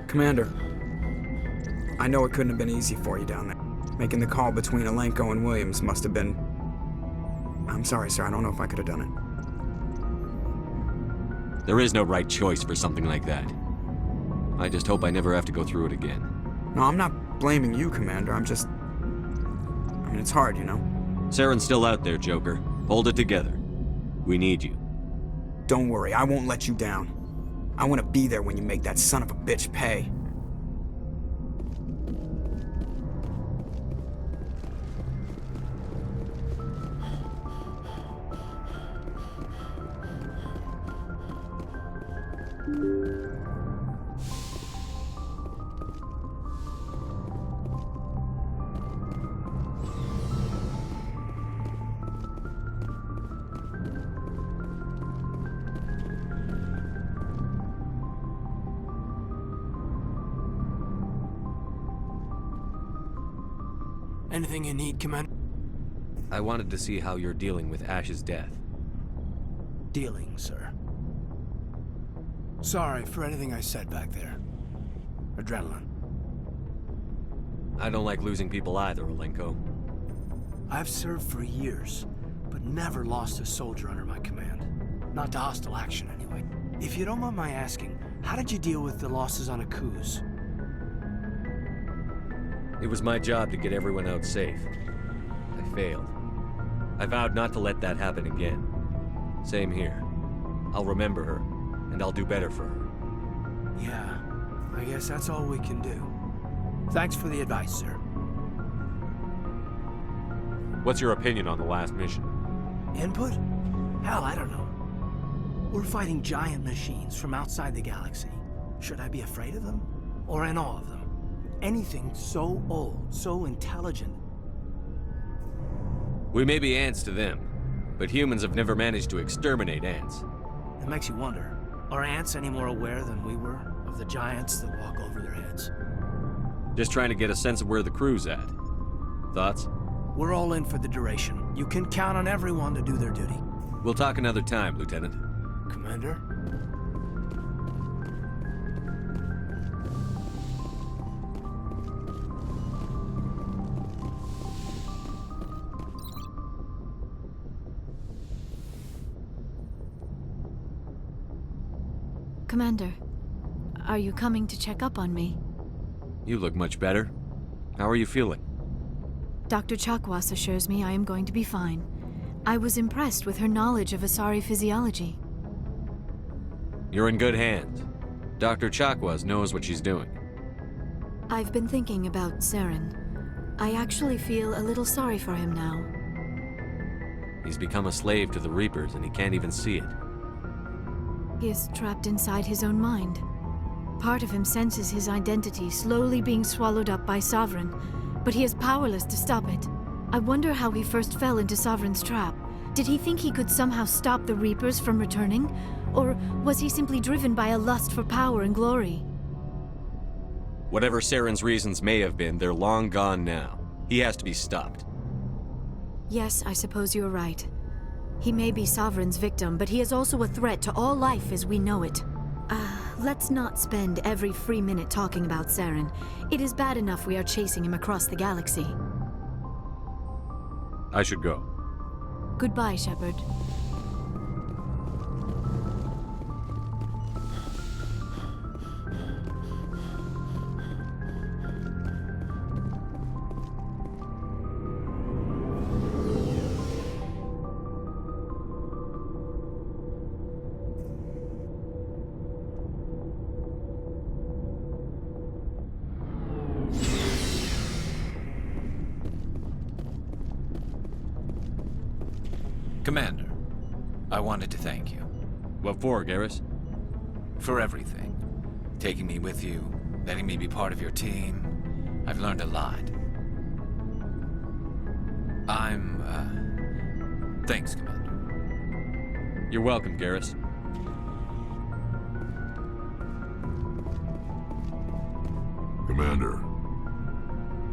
Commander, I know it couldn't have been easy for you down there. Making the call between Alenko and Williams must have been... I'm sorry, sir. I don't know if I could have done it. There is no right choice for something like that. I just hope I never have to go through it again. No, I'm not blaming you, Commander. I'm just... I mean, it's hard, you know? Saren's still out there, Joker. Hold it together. We need you. Don't worry, I won't let you down. I want to be there when you make that son of a bitch pay. Anything you need, Commander? I wanted to see how you're dealing with Ash's death. Dealing, sir. Sorry for anything I said back there. Adrenaline. I don't like losing people either, Alenko. I've served for years, but never lost a soldier under my command. Not to hostile action, anyway. If you don't mind my asking, how did you deal with the losses on Akuz? It was my job to get everyone out safe. I failed. I vowed not to let that happen again. Same here. I'll remember her, and I'll do better for her. Yeah, I guess that's all we can do. Thanks for the advice, sir. What's your opinion on the last mission? Input? Hell, I don't know. We're fighting giant machines from outside the galaxy. Should I be afraid of them? Or in awe of them? Anything so old, so intelligent. We may be ants to them, but humans have never managed to exterminate ants. It makes you wonder, are ants any more aware than we were of the giants that walk over their heads? Just trying to get a sense of where the crew's at. Thoughts? We're all in for the duration. You can count on everyone to do their duty. We'll talk another time, Lieutenant. Commander? Commander, are you coming to check up on me? You look much better. How are you feeling? Dr. Chakwas assures me I am going to be fine. I was impressed with her knowledge of Asari physiology. You're in good hands. Dr. Chakwas knows what she's doing. I've been thinking about Saren. I actually feel a little sorry for him now. He's become a slave to the Reapers and he can't even see it. He is trapped inside his own mind. Part of him senses his identity slowly being swallowed up by Sovereign, but he is powerless to stop it. I wonder how he first fell into Sovereign's trap. Did he think he could somehow stop the Reapers from returning? Or was he simply driven by a lust for power and glory? Whatever Saren's reasons may have been, they're long gone now. He has to be stopped. Yes, I suppose you're right. He may be Sovereign's victim, but he is also a threat to all life as we know it. Let's not spend every free minute talking about Saren. It is bad enough we are chasing him across the galaxy. I should go. Goodbye, Shepard. Commander, I wanted to thank you. What for, Garrus? For everything. Taking me with you, letting me be part of your team. I've learned a lot. Thanks, Commander. You're welcome, Garrus. Commander,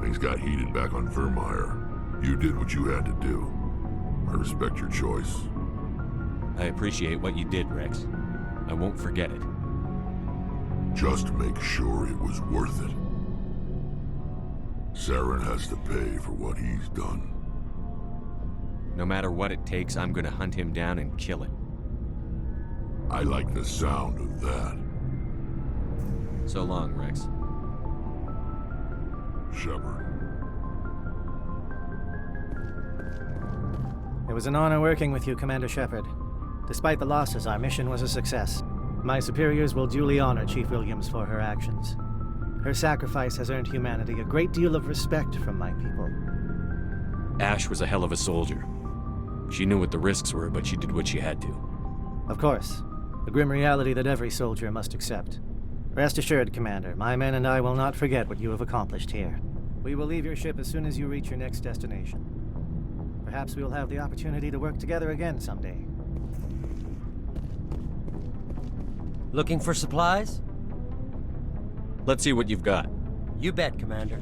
things got heated back on Vermeer. You did what you had to do. I respect your choice. I appreciate what you did, Rex. I won't forget it. Just make sure it was worth it. Saren has to pay for what he's done. No matter what it takes, I'm gonna hunt him down and kill him. I like the sound of that. So long, Rex. Shepard. It was an honor working with you, Commander Shepard. Despite the losses, our mission was a success. My superiors will duly honor Chief Williams for her actions. Her sacrifice has earned humanity a great deal of respect from my people. Ash was a hell of a soldier. She knew what the risks were, but she did what she had to. Of course, the grim reality that every soldier must accept. Rest assured, Commander, my men and I will not forget what you have accomplished here. We will leave your ship as soon as you reach your next destination. Perhaps we will have the opportunity to work together again someday. Looking for supplies? Let's see what you've got. You bet, Commander.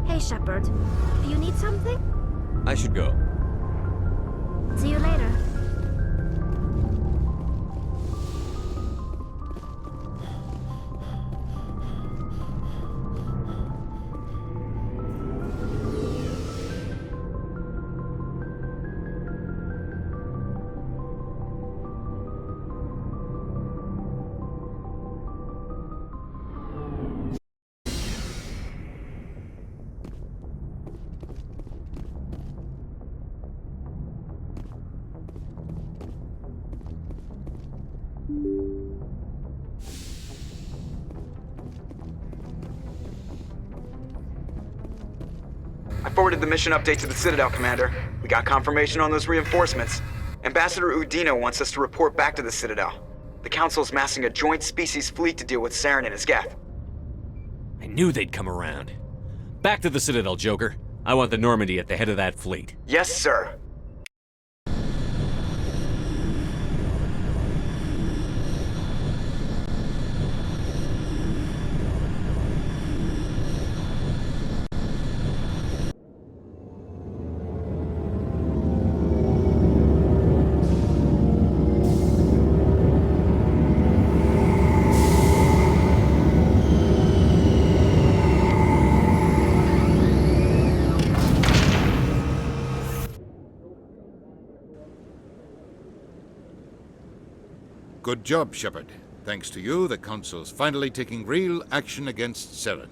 Hey, Shepard. Do you need something? I should go. See you later. I forwarded the mission update to the Citadel, Commander. We got confirmation on those reinforcements. Ambassador Udino wants us to report back to the Citadel. The Council's massing a joint species fleet to deal with Saren and his Geth. I knew they'd come around. Back to the Citadel, Joker. I want the Normandy at the head of that fleet. Yes, sir. Good job, Shepard. Thanks to you, the Council's finally taking real action against Saren.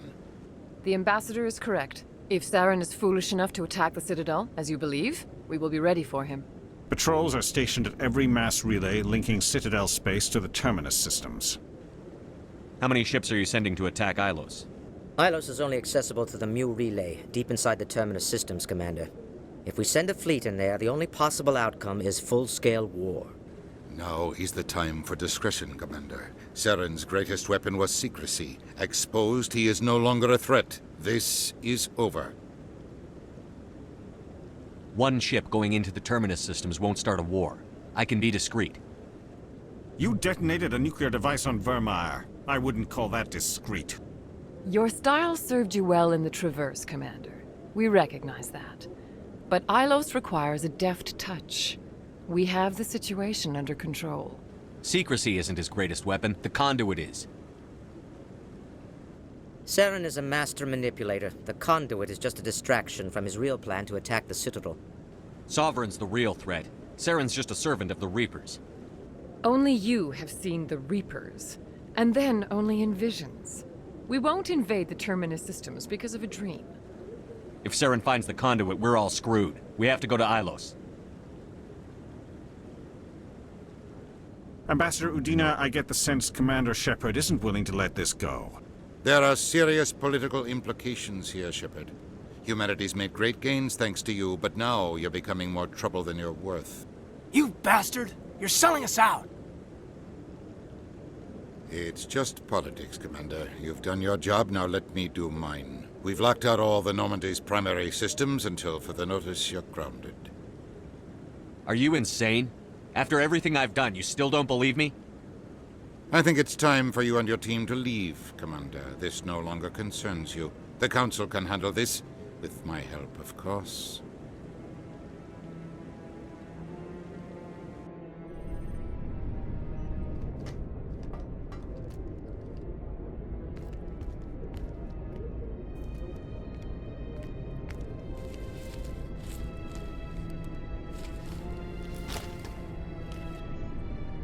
The Ambassador is correct. If Saren is foolish enough to attack the Citadel, as you believe, we will be ready for him. Patrols are stationed at every mass relay linking Citadel space to the Terminus systems. How many ships are you sending to attack Ilos? Ilos is only accessible to the Mu relay, deep inside the Terminus systems, Commander. If we send a fleet in there, the only possible outcome is full-scale war. Now is the time for discretion, Commander. Saren's greatest weapon was secrecy. Exposed, he is no longer a threat. This is over. One ship going into the Terminus systems won't start a war. I can be discreet. You detonated a nuclear device on Vermeer. I wouldn't call that discreet. Your style served you well in the Traverse, Commander. We recognize that. But Ilos requires a deft touch. We have the situation under control. Secrecy isn't his greatest weapon. The conduit is. Saren is a master manipulator. The conduit is just a distraction from his real plan to attack the Citadel. Sovereign's the real threat. Saren's just a servant of the Reapers. Only you have seen the Reapers, and then only in visions. We won't invade the Terminus systems because of a dream. If Saren finds the conduit, we're all screwed. We have to go to Ilos. Ambassador Udina, I get the sense Commander Shepard isn't willing to let this go. There are serious political implications here, Shepard. Humanity's made great gains thanks to you, but now you're becoming more trouble than you're worth. You bastard! You're selling us out! It's just politics, Commander. You've done your job, now let me do mine. We've locked out all the Normandy's primary systems until further notice you're grounded. Are you insane? After everything I've done, you still don't believe me? I think it's time for you and your team to leave, Commander. This no longer concerns you. The Council can handle this, with my help, of course.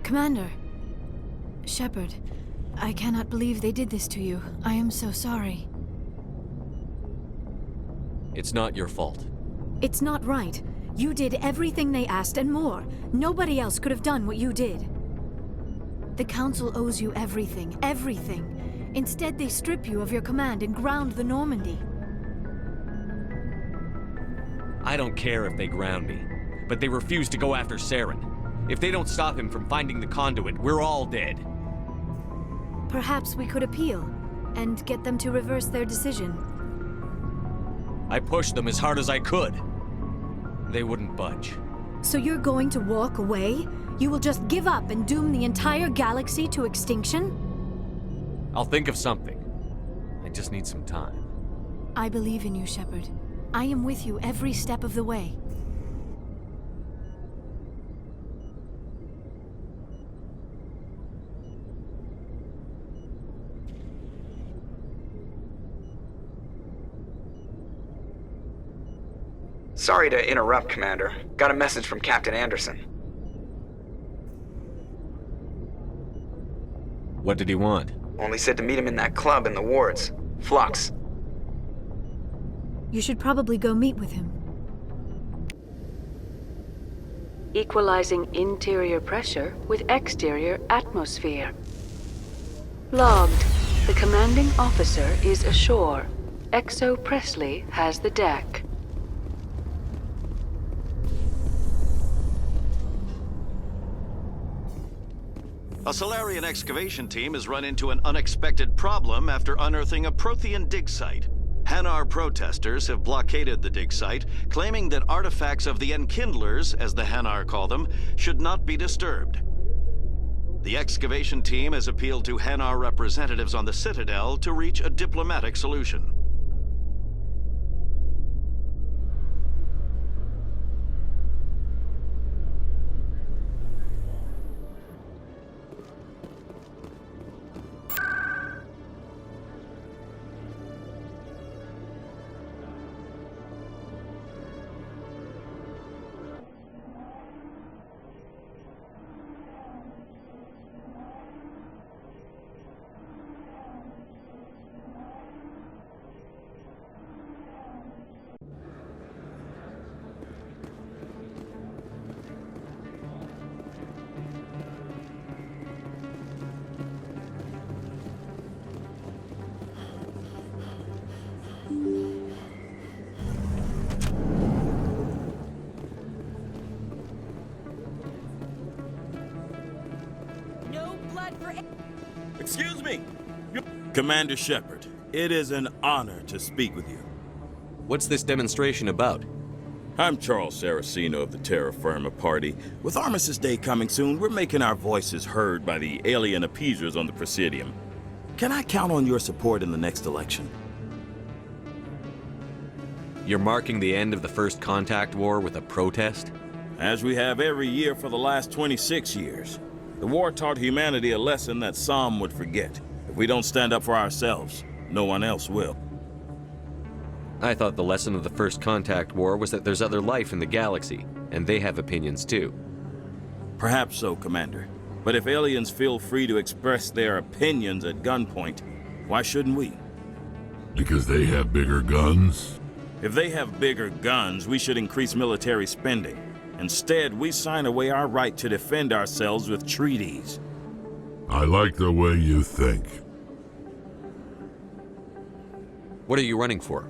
Commander. Shepard, I cannot believe they did this to you. I am so sorry. It's not your fault. It's not right. You did everything they asked and more. Nobody else could have done what you did. The Council owes you everything, everything. Instead, they strip you of your command and ground the Normandy. I don't care if they ground me, but they refuse to go after Saren. If they don't stop him from finding the conduit, we're all dead. Perhaps we could appeal, and get them to reverse their decision. I pushed them as hard as I could. They wouldn't budge. So you're going to walk away? You will just give up and doom the entire galaxy to extinction? I'll think of something. I just need some time. I believe in you, Shepard. I am with you every step of the way. Sorry to interrupt, Commander. Got a message from Captain Anderson. What did he want? Only said to meet him in that club in the wards. Flux. You should probably go meet with him. Equalizing interior pressure with exterior atmosphere. Logged. The commanding officer is ashore. Exo Presley has the deck. A Solarian excavation team has run into an unexpected problem after unearthing a Prothean dig site. Hanar protesters have blockaded the dig site, claiming that artifacts of the Enkindlers, as the Hanar call them, should not be disturbed. The excavation team has appealed to Hanar representatives on the Citadel to reach a diplomatic solution. Excuse me! Commander Shepard, it is an honor to speak with you. What's this demonstration about? I'm Charles Saraceno of the Terra Firma Party. With Armistice Day coming soon, we're making our voices heard by the alien appeasers on the Presidium. Can I count on your support in the next election? You're marking the end of the First Contact War with a protest? As we have every year for the last 26 years. The war taught humanity a lesson that some would forget. If we don't stand up for ourselves, no one else will. I thought the lesson of the First Contact War was that there's other life in the galaxy, and they have opinions too. Perhaps so, Commander. But if aliens feel free to express their opinions at gunpoint, Why shouldn't we? Because they have bigger guns? If they have bigger guns, we should increase military spending. Instead, we sign away our right to defend ourselves with treaties. I like the way you think. What are you running for?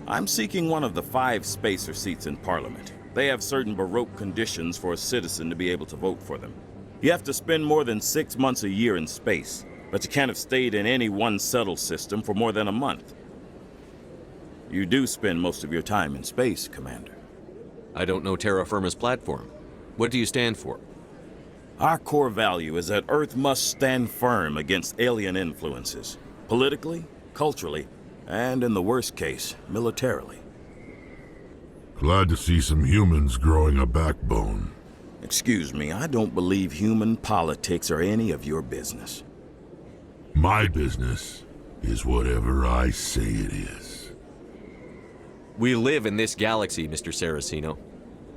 I'm seeking one of the 5 spacer seats in Parliament. They have certain Baroque conditions for a citizen to be able to vote for them. You have to spend more than 6 months a year in space, but you can't have stayed in any one settled system for more than a month. You do spend most of your time in space, Commander. I don't know terra firma's platform. What do you stand for? Our core value is that Earth must stand firm against alien influences, politically, culturally, and in the worst case, militarily. Glad to see some humans growing a backbone. Excuse me, I don't believe human politics are any of your business. My business is whatever I say it is. We live in this galaxy, Mr. Saraceno.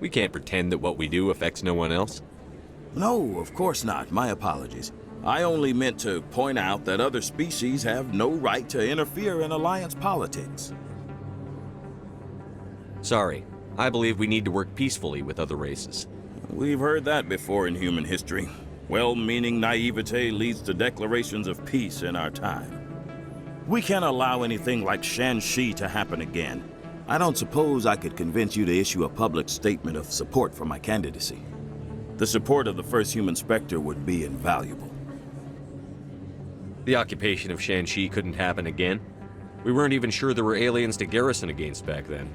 We can't pretend that what we do affects no one else. No, of course not. My apologies. I only meant to point out that other species have no right to interfere in alliance politics. Sorry. I believe we need to work peacefully with other races. We've heard that before in human history. Well-meaning naivete leads to declarations of peace in our time. We can't allow anything like Shanxi to happen again. I don't suppose I could convince you to issue a public statement of support for my candidacy. The support of the first human Spectre would be invaluable. The occupation of Shanxi couldn't happen again. We weren't even sure there were aliens to garrison against back then.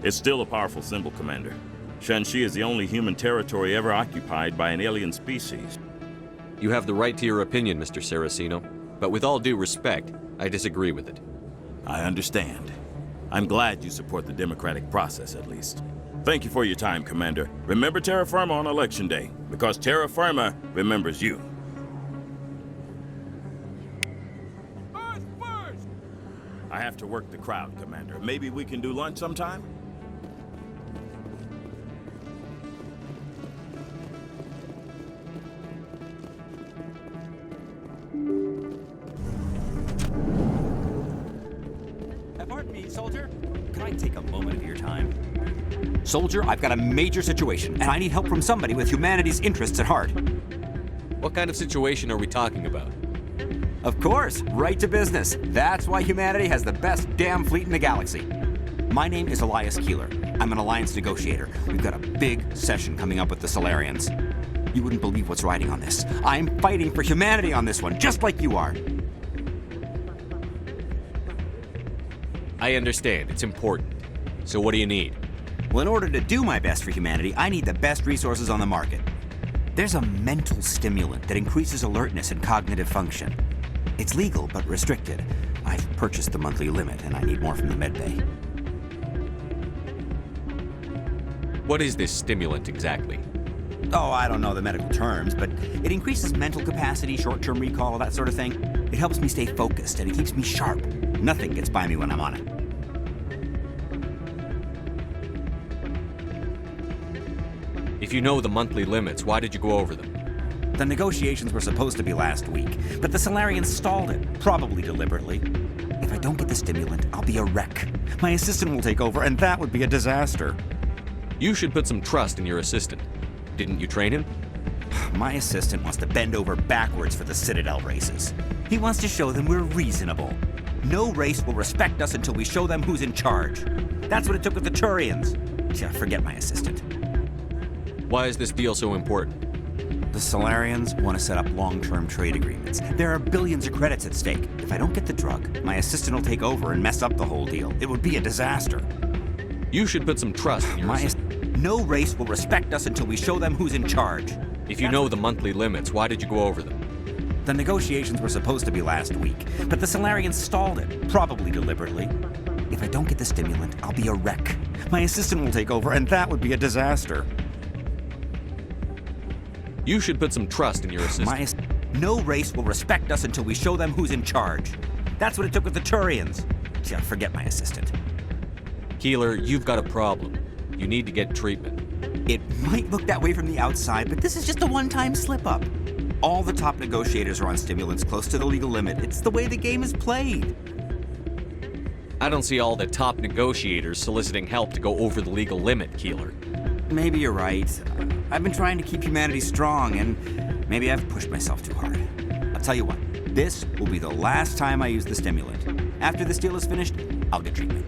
It's still a powerful symbol, Commander. Shanxi is the only human territory ever occupied by an alien species. You have the right to your opinion, Mr. Saraceno, but with all due respect, I disagree with it. I understand. I'm glad you support the democratic process, at least. Thank you for your time, Commander. Remember Terra Firma on Election Day, because Terra Firma remembers you. Earth first! I have to work the crowd, Commander. Maybe we can do lunch sometime? Pardon me, soldier. Can I take a moment of your time? Soldier, I've got a major situation, and I need help from somebody with humanity's interests at heart. What kind of situation are we talking about? Of course, right to business. That's why humanity has the best damn fleet in the galaxy. My name is Elias Keeler. I'm an alliance negotiator. We've got a big session coming up with the Solarians. You wouldn't believe what's riding on this. I'm fighting for humanity on this one, just like you are. I understand. It's important. So what do you need? Well, in order to do my best for humanity, I need the best resources on the market. There's a mental stimulant that increases alertness and cognitive function. It's legal, but restricted. I've purchased the monthly limit, and I need more from the medbay. What is this stimulant exactly? Oh, I don't know the medical terms, but it increases mental capacity, short-term recall, that sort of thing. It helps me stay focused, and it keeps me sharp. Nothing gets by me when I'm on it. If you know the monthly limits, why did you go over them? The negotiations were supposed to be last week, but the Solarians stalled it, probably deliberately. If I don't get the stimulant, I'll be a wreck. My assistant will take over, and that would be a disaster. You should put some trust in your assistant. Didn't you train him? My assistant wants to bend over backwards for the Citadel races. He wants to show them we're reasonable. No race will respect us until we show them who's in charge. That's what it took with the Turians. Yeah, forget my assistant. Why is this deal so important? The Solarians want to set up long-term trade agreements. There are billions of credits at stake. If I don't get the drug, my assistant will take over and mess up the whole deal. It would be a disaster. You should put some trust in your assistant. No race will respect us until we show them who's in charge. If you know the monthly limits, why did you go over them? The negotiations were supposed to be last week, but the Solarians stalled it, probably deliberately. If I don't get the stimulant, I'll be a wreck. My assistant will take over, and that would be a disaster. You should put some trust in your assistant. No race will respect us until we show them who's in charge. That's what it took with the Turians. Yeah, forget my assistant. Keeler, you've got a problem. You need to get treatment. It might look that way from the outside, but this is just a one-time slip-up. All the top negotiators are on stimulants close to the legal limit. It's the way the game is played. I don't see all the top negotiators soliciting help to go over the legal limit, Keeler. Maybe you're right. I've been trying to keep humanity strong, and maybe I've pushed myself too hard. I'll tell you what, this will be the last time I use the stimulant. After this deal is finished, I'll get treatment.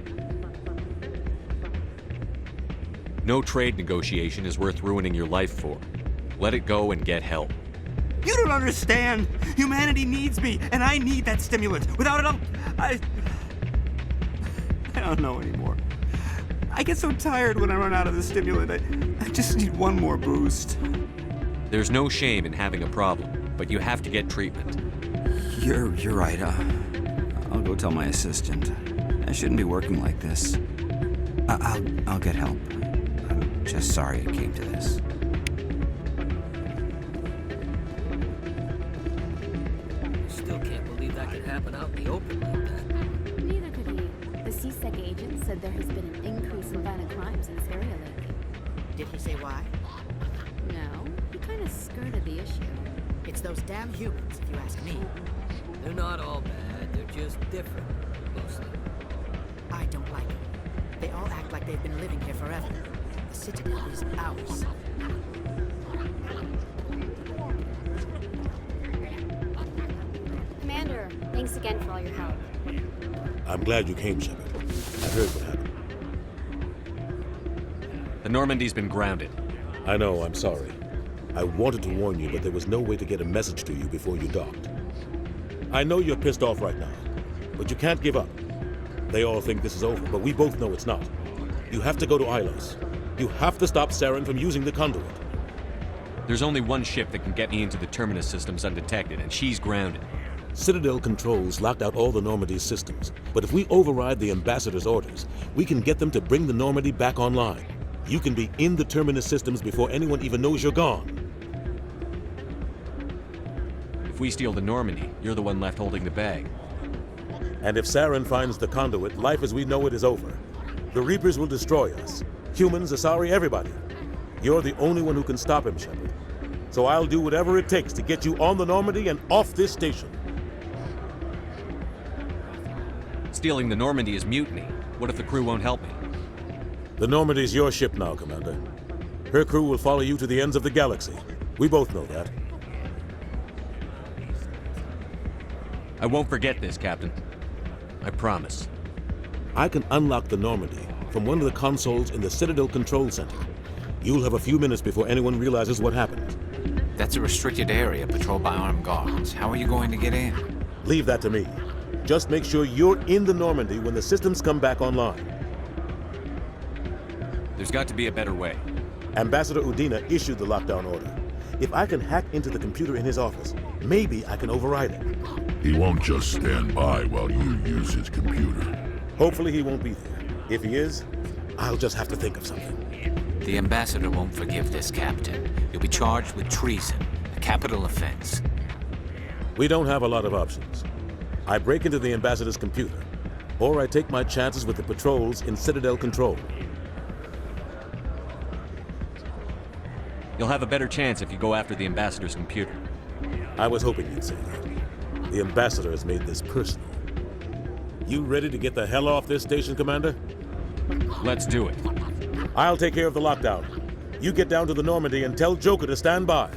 No trade negotiation is worth ruining your life for. Let it go and get help. You don't understand! Humanity needs me, and I need that stimulant. Without it, I don't know anymore. I get so tired when I run out of the stimulant. I just need one more boost. There's no shame in having a problem, but you have to get treatment. You're right. I'll go tell my assistant. I shouldn't be working like this. I'll get help. I'm just sorry it came to this. Still can't believe that could happen out in the open like that. Neither could he. The CSEC agent said there has been an increase in violent crimes in this area lately. Did he say why? No, he kind of skirted the issue. It's those damn humans, if you ask me. They're not all bad, they're just different, mostly. I don't like them. They all act like they've been living here forever. The Citadel is ours. Commander, thanks again for all your help. I'm glad you came, Shepard. I heard what happened. The Normandy's been grounded. I know, I'm sorry. I wanted to warn you, but there was no way to get a message to you before you docked. I know you're pissed off right now, but you can't give up. They all think this is over, but we both know it's not. You have to go to Ilos. You have to stop Saren from using the conduit. There's only one ship that can get me into the Terminus systems undetected, and she's grounded. Citadel controls locked out all the Normandy's systems, but if we override the Ambassador's orders, we can get them to bring the Normandy back online. You can be in the Terminus systems before anyone even knows you're gone. If we steal the Normandy, you're the one left holding the bag. And if Saren finds the conduit, life as we know it is over. The Reapers will destroy us. Humans, Asari, everybody. You're the only one who can stop him, Shepard. So I'll do whatever it takes to get you on the Normandy and off this station. Stealing the Normandy is mutiny. What if the crew won't help me? The Normandy's your ship now, Commander. Her crew will follow you to the ends of the galaxy. We both know that. I won't forget this, Captain. I promise. I can unlock the Normandy from one of the consoles in the Citadel Control Center. You'll have a few minutes before anyone realizes what happened. That's a restricted area patrolled by armed guards. How are you going to get in? Leave that to me. Just make sure you're in the Normandy when the systems come back online. There's got to be a better way. Ambassador Udina issued the lockdown order. If I can hack into the computer in his office, maybe I can override it. He won't just stand by while you use his computer. Hopefully he won't be there. If he is, I'll just have to think of something. The Ambassador won't forgive this, Captain. You'll be charged with treason, a capital offense. We don't have a lot of options. I break into the Ambassador's computer, or I take my chances with the patrols in Citadel Control. You'll have a better chance if you go after the Ambassador's computer. I was hoping you'd say that. The Ambassador has made this personal. You ready to get the hell off this station, Commander? Let's do it. I'll take care of the lockdown. You get down to the Normandy and tell Joker to stand by.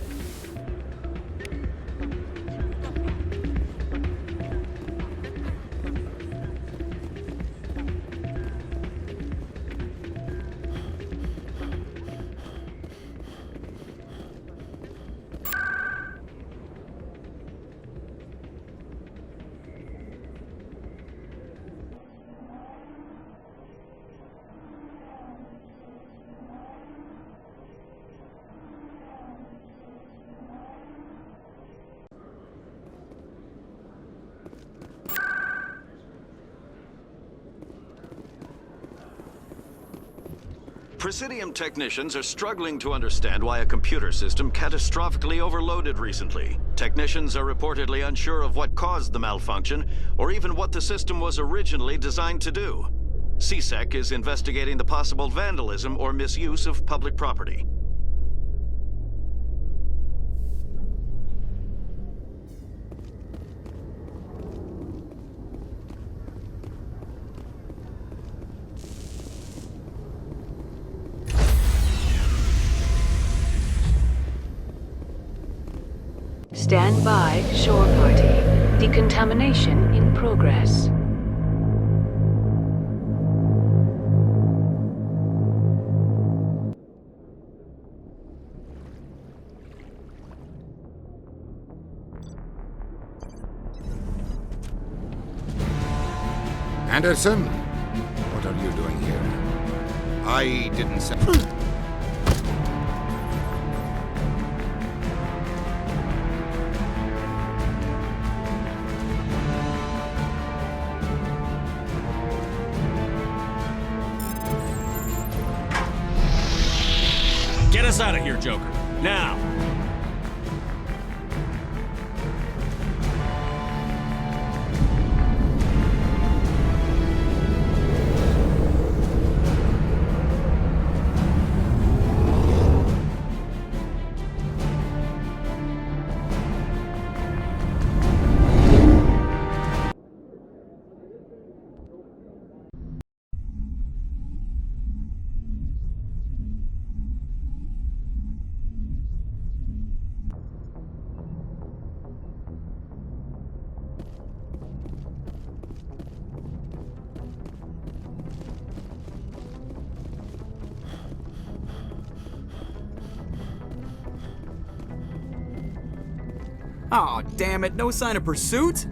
Presidium technicians are struggling to understand why a computer system catastrophically overloaded recently. Technicians are reportedly unsure of what caused the malfunction, or even what the system was originally designed to do. CSEC is investigating the possible vandalism or misuse of public property. Stand by, shore party. Decontamination in progress. Anderson, what are you doing here? I didn't say... Get us out of here, Joker. Now! Aw, damn it, no sign of pursuit?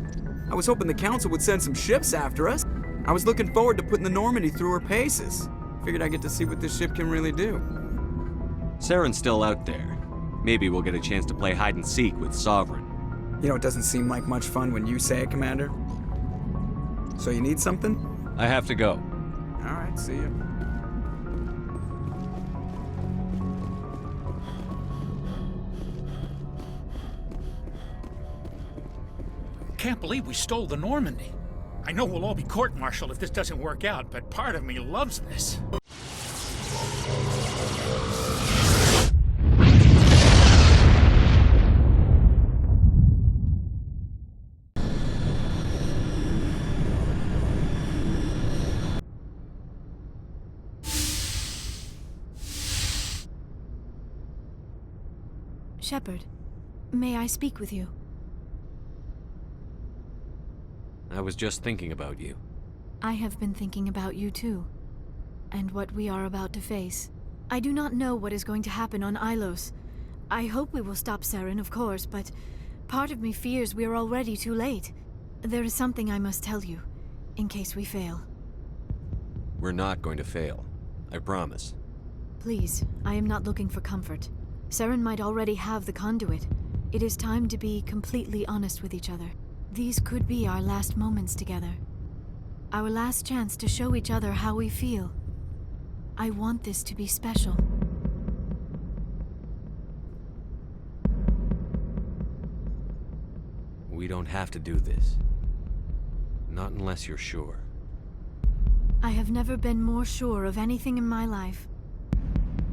I was hoping the Council would send some ships after us. I was looking forward to putting the Normandy through her paces. Figured I'd get to see what this ship can really do. Saren's still out there. Maybe we'll get a chance to play hide and seek with Sovereign. You know, it doesn't seem like much fun when you say it, Commander. So you need something? I have to go. Alright, see ya. Can't believe we stole the Normandy. I know we'll all be court-martialed if this doesn't work out, but part of me loves this. Shepard, may I speak with you? I was just thinking about you. I have been thinking about you too, and what we are about to face. I do not know what is going to happen on Ilos. I hope we will stop Saren, of course, but part of me fears we are already too late. There is something I must tell you, in case we fail. We're not going to fail. I promise. Please, I am not looking for comfort. Saren might already have the conduit. It is time to be completely honest with each other. These could be our last moments together. Our last chance to show each other how we feel. I want this to be special. We don't have to do this. Not unless you're sure. I have never been more sure of anything in my life.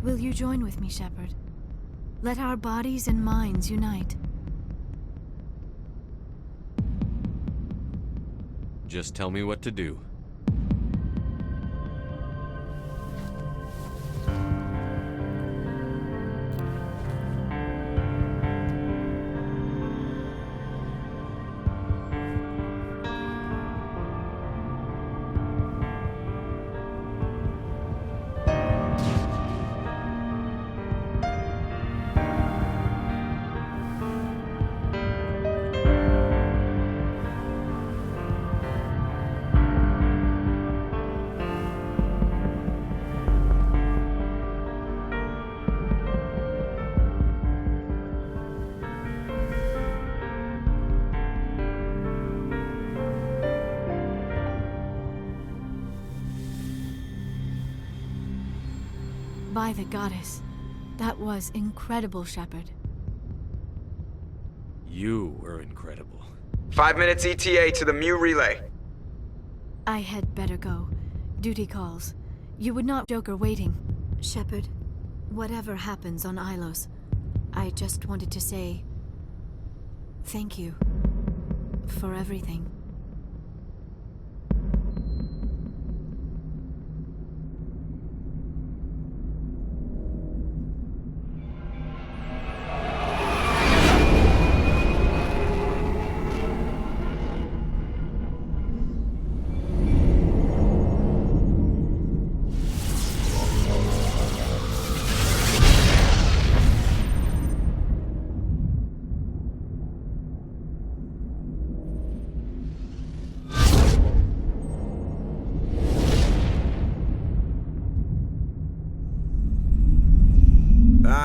Will you join with me, Shepard? Let our bodies and minds unite. Just tell me what to do. By the goddess, that was incredible, Shepard. You were incredible. 5 minutes ETA to the Mu relay. I had better go. Duty calls. You would not Joker waiting. Shepard, whatever happens on Ilos, I just wanted to say thank you for everything.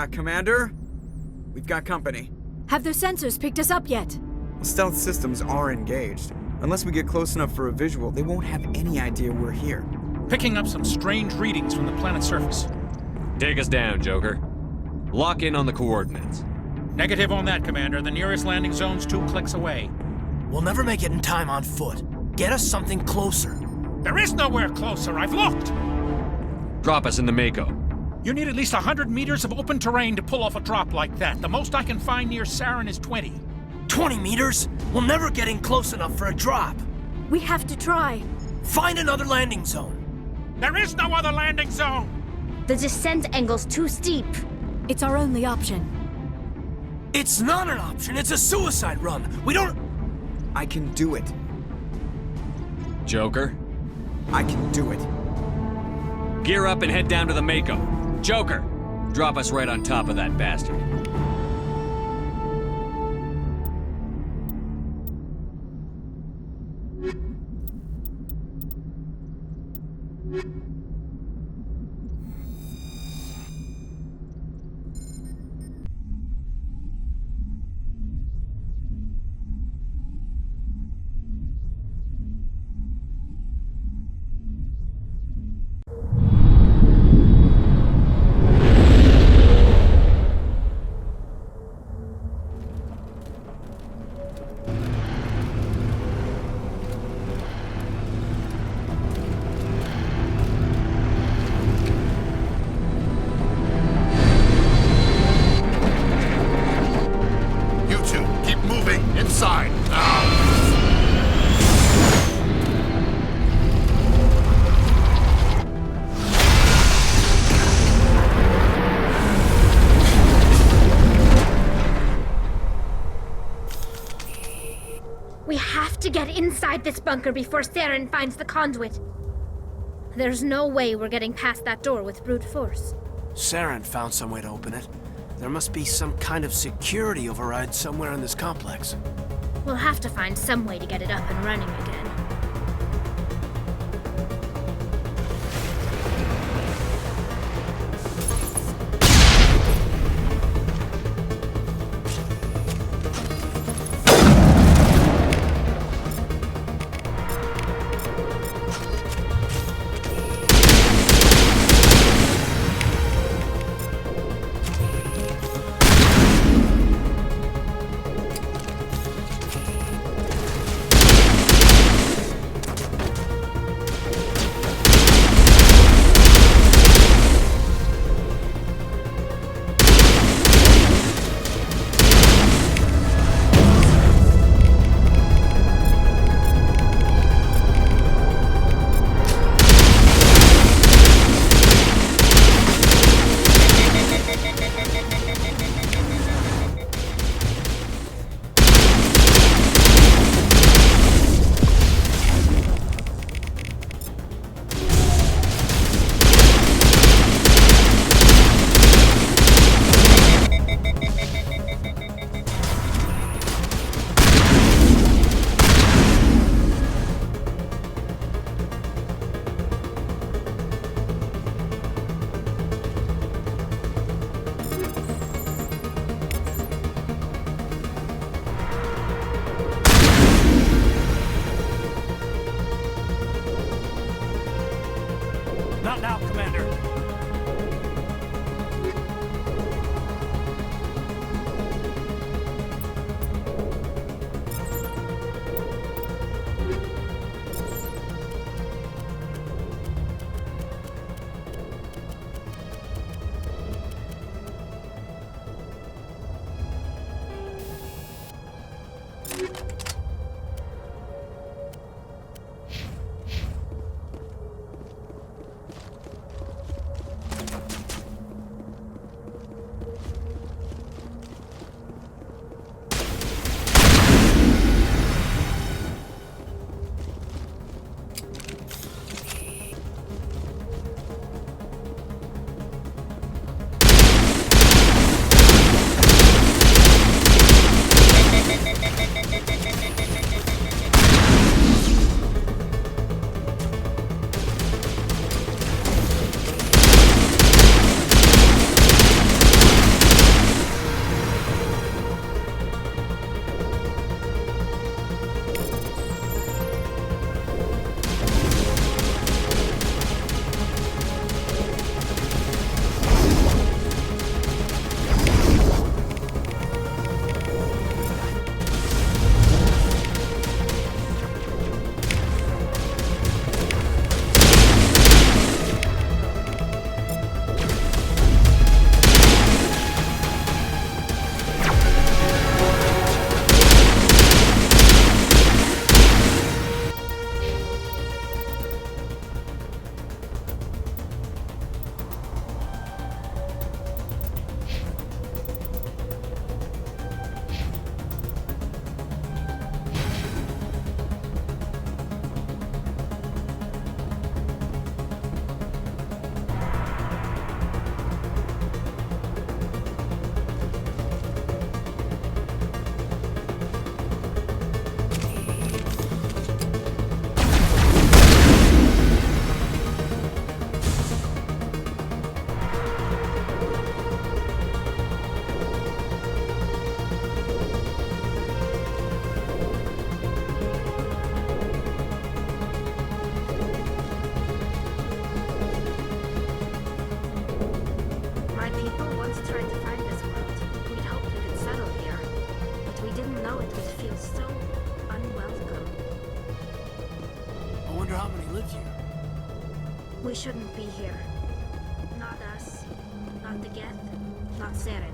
Commander? We've got company. Have their sensors picked us up yet? Stealth systems are engaged. Unless we get close enough for a visual, they won't have any idea we're here. Picking up some strange readings from the planet's surface. Take us down, Joker. Lock in on the coordinates. Negative on that, Commander. The nearest landing zone's 2 clicks away. We'll never make it in time on foot. Get us something closer. There is nowhere closer. I've looked. Drop us in the Mako. You need at least 100 meters of open terrain to pull off a drop like that. The most I can find near Saren is 20. 20 meters? We'll never get in close enough for a drop. We have to try. Find another landing zone. There is no other landing zone! The descent angle's too steep. It's our only option. It's not an option. It's a suicide run. We don't... I can do it. Joker? I can do it. Gear up and head down to the Mako. Joker, drop us right on top of that bastard. Inside, now! We have to get inside this bunker before Saren finds the conduit. There's no way we're getting past that door with brute force. Saren found some way to open it. There must be some kind of security override somewhere in this complex. We'll have to find some way to get it up and running again. Not now, Commander. how many live here. We shouldn't be here. Not us. Not the Geth. Not Saren.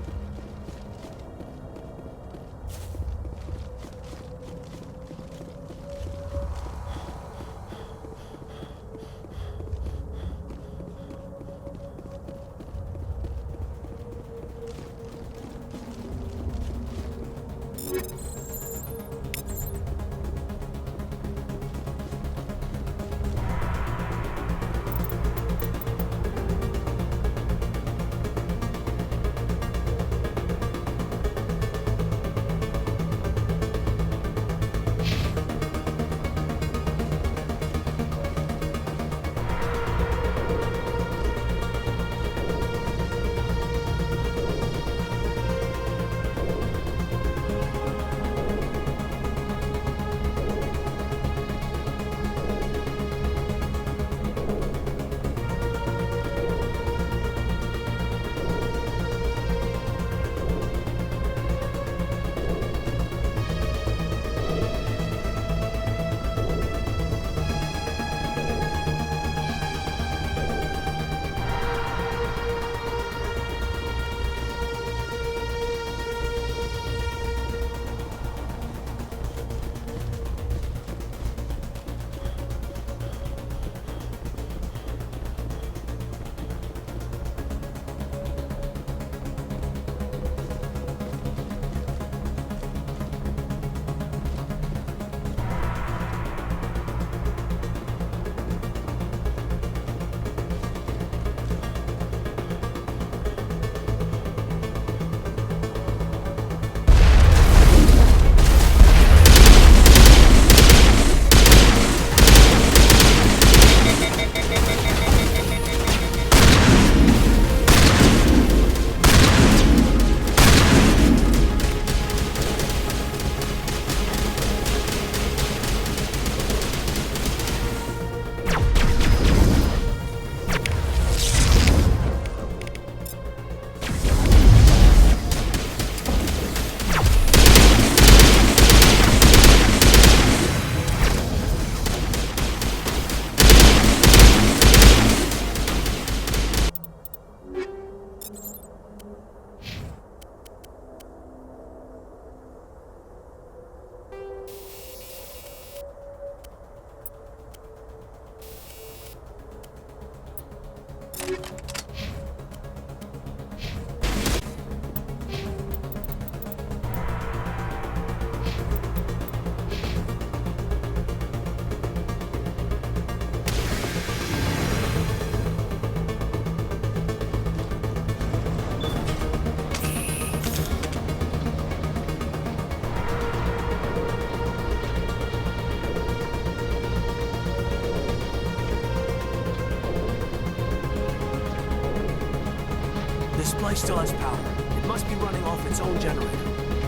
This place still has power. It must be running off its own generator.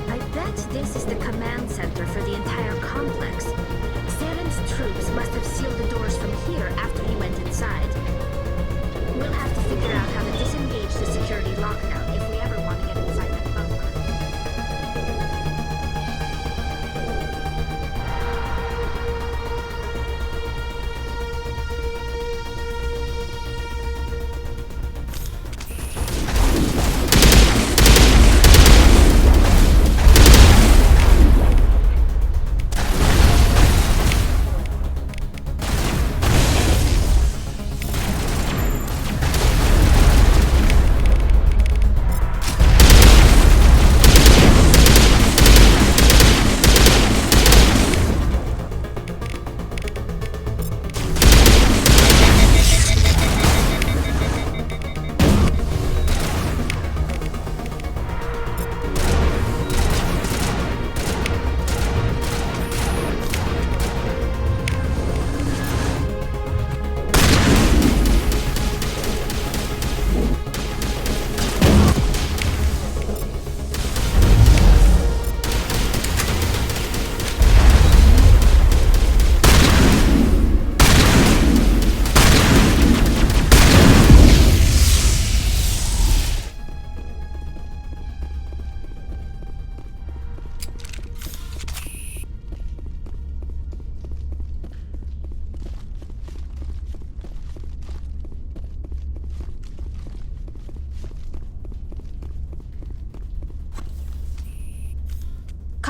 I bet this is the command center for the entire complex. Saren's troops must have sealed the doors from here after he went inside. We'll have to figure out how to disengage the security lockdown if we ever want to get inside that bunker.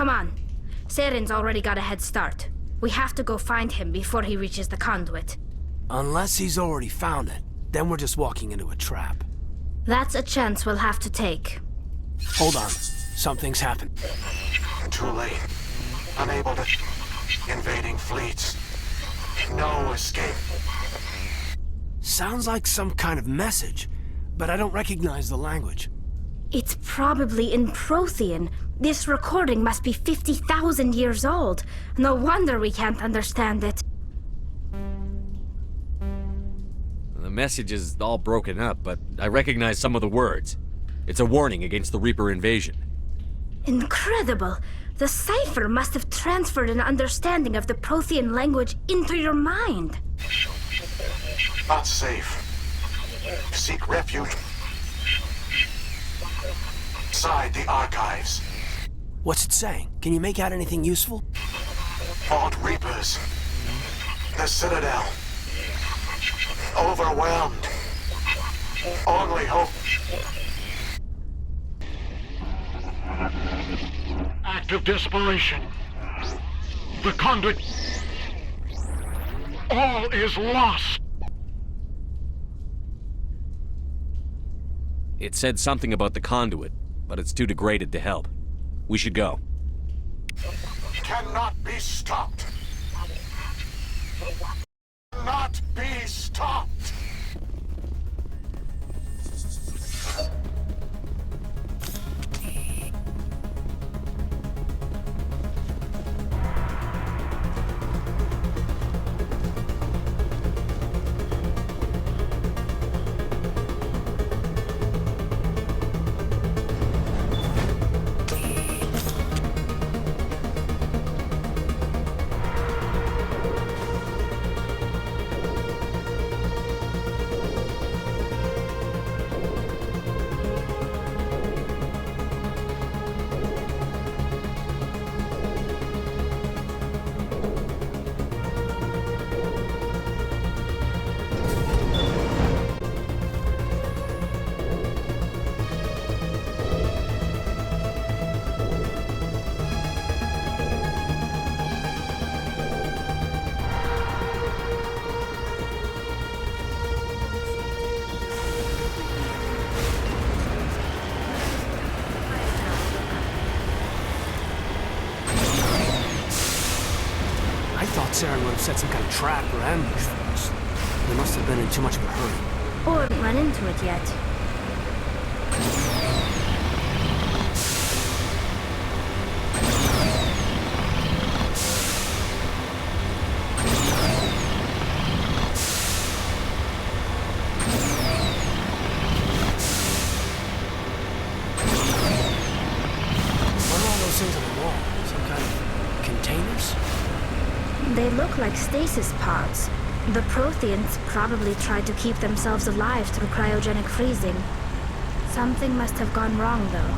Come on. Saren's already got a head start. We have to go find him before he reaches the conduit. Unless he's already found it, then we're just walking into a trap. That's a chance we'll have to take. Hold on. Something's happened. Too late. Unable to... Invading fleets. No escape. Sounds like some kind of message, but I don't recognize the language. It's probably in Prothean. This recording must be 50,000 years old. No wonder we can't understand it. The message is all broken up, but I recognize some of the words. It's a warning against the Reaper invasion. Incredible! The cipher must have transferred an understanding of the Prothean language into your mind. Not safe. Seek refuge inside the archives. What's it saying? Can you make out anything useful? Fought Reapers. The Citadel. Overwhelmed. Only hope. Act of desperation. The conduit. All is lost. It said something about the conduit, but it's too degraded to help. We should go. Cannot be stopped. Cannot be stopped. Saren would have set some kind of trap or ambush for us. They must have been in too much of a hurry. Or haven't run into it yet. What are all those things on the wall? Some kind of containers? They look like stasis pods. The Protheans probably tried to keep themselves alive through cryogenic freezing. Something must have gone wrong, though.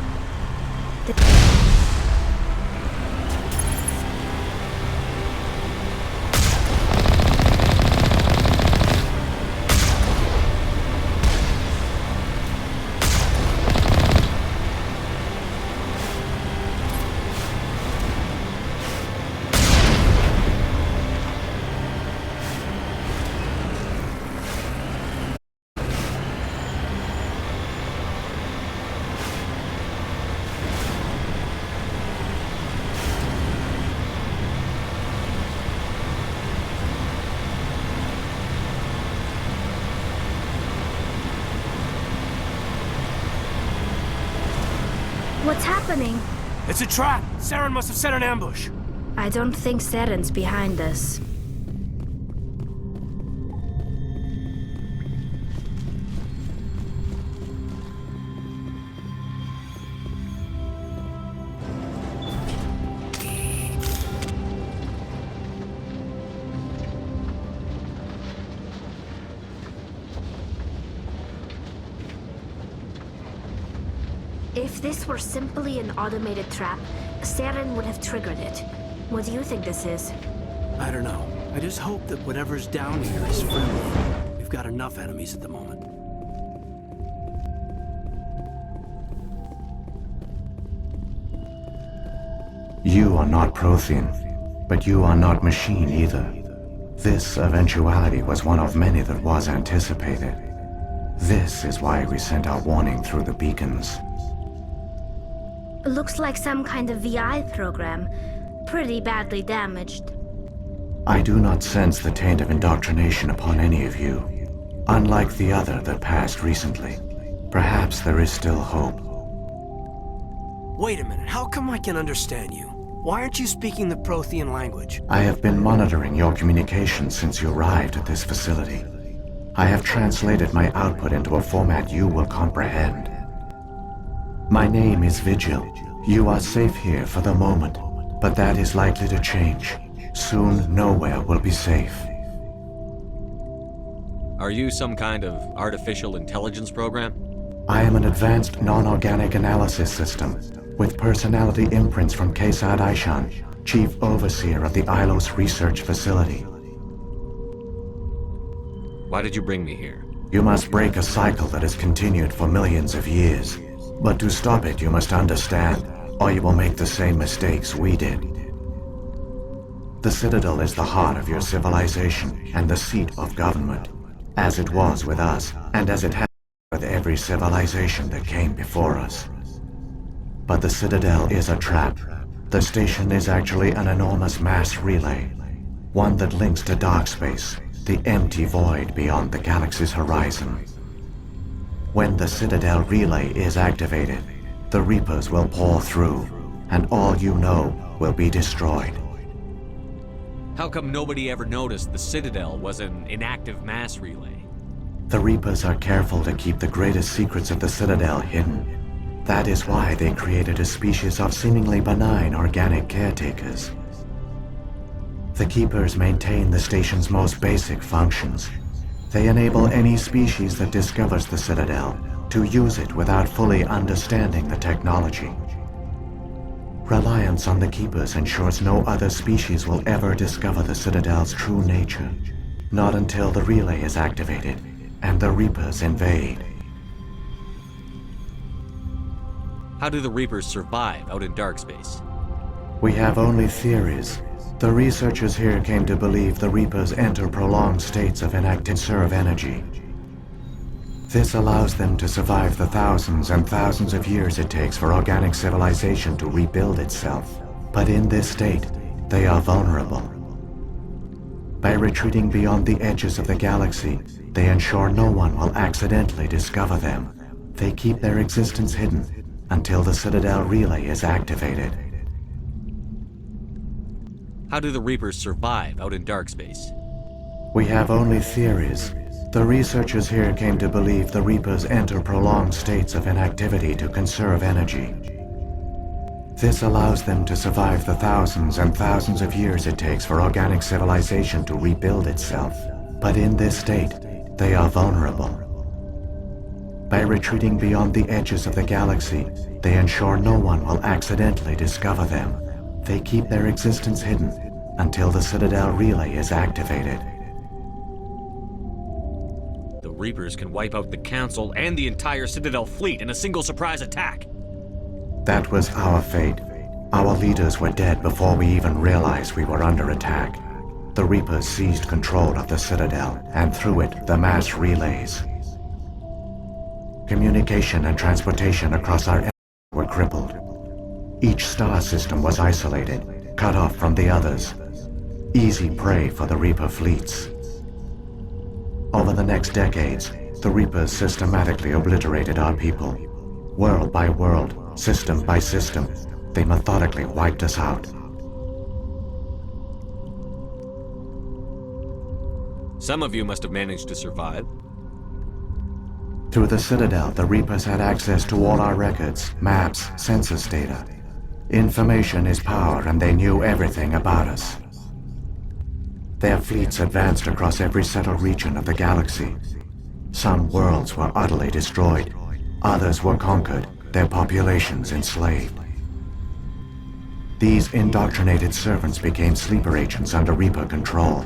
What's happening? It's a trap! Saren must have set an ambush! I don't think Saren's behind us. If this were simply an automated trap, Saren would have triggered it. What do you think this is? I don't know. I just hope that whatever's down here is friendly. We've got enough enemies at the moment. You you are not Prothean, but you are not machine either. This eventuality was one of many that was anticipated. This is why we sent our warning through the beacons. Looks like some kind of VI program. Pretty badly damaged. I do not sense the taint of indoctrination upon any of you, unlike the other that passed recently. Perhaps there is still hope. Wait a minute, how come I can understand you? Why aren't you speaking the Prothean language? I have been monitoring your communications since you arrived at this facility. I have translated my output into a format you will comprehend. My name is Vigil. You are safe here for the moment, but that is likely to change. Soon, nowhere will be safe. Are you some kind of artificial intelligence program? I am an advanced non-organic analysis system, with personality imprints from Kesad Aishan, Chief Overseer of the Ilos Research Facility. Why did you bring me here? You must break a cycle that has continued for millions of years. But to stop it, you must understand, or you will make the same mistakes we did. The Citadel is the heart of your civilization and the seat of government, as it was with us, and as it has with every civilization that came before us. But the Citadel is a trap. The station is actually an enormous mass relay, one that links to dark space, the empty void beyond the galaxy's horizon. When the Citadel relay is activated, the Reapers will pour through, and all you know will be destroyed. How come nobody ever noticed the Citadel was an inactive mass relay? The Reapers are careful to keep the greatest secrets of the Citadel hidden. That is why they created a species of seemingly benign organic caretakers. The Keepers maintain the station's most basic functions. They enable any species that discovers the Citadel to use it without fully understanding the technology. Reliance on the Keepers ensures no other species will ever discover the Citadel's true nature, not until the relay is activated and the Reapers invade. How do the Reapers survive out in dark space? We have only theories. The researchers here came to believe the Reapers enter prolonged states of inactive conserve energy. This allows them to survive the thousands and thousands of years it takes for organic civilization to rebuild itself. But in this state, they are vulnerable. By retreating beyond the edges of the galaxy, they ensure no one will accidentally discover them. They keep their existence hidden until the Citadel relay is activated. How do the Reapers survive out in dark space? We have only theories. The researchers here came to believe the Reapers enter prolonged states of inactivity to conserve energy. This allows them to survive the thousands and thousands of years it takes for organic civilization to rebuild itself. But in this state, they are vulnerable. By retreating beyond the edges of the galaxy, they ensure no one will accidentally discover them. They keep their existence hidden until the Citadel relay is activated. The Reapers can wipe out the Council and the entire Citadel fleet in a single surprise attack. That was our fate. Our leaders were dead before we even realized we were under attack. The Reapers seized control of the Citadel, and through it, the mass relays. Communication and transportation across our empire were crippled. Each star system was isolated, cut off from the others. Easy prey for the Reaper fleets. Over the next decades, the Reapers systematically obliterated our people. World by world, system by system, they methodically wiped us out. Some of you must have managed to survive. Through the Citadel, the Reapers had access to all our records, maps, census data. Information is power, and they knew everything about us. Their fleets advanced across every settled region of the galaxy. Some worlds were utterly destroyed. Others were conquered, their populations enslaved. These indoctrinated servants became sleeper agents under Reaper control.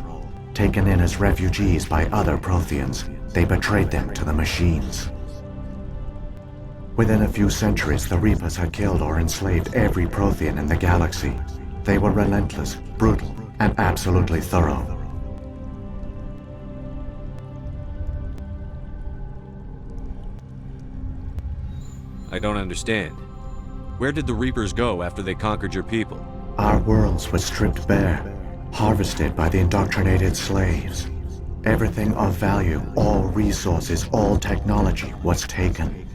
Taken in as refugees by other Protheans, they betrayed them to the machines. Within a few centuries, the Reapers had killed or enslaved every Prothean in the galaxy. They were relentless, brutal, and absolutely thorough. I don't understand. Where did the Reapers go after they conquered your people? Our worlds were stripped bare, harvested by the indoctrinated slaves. Everything of value, all resources, all technology was taken.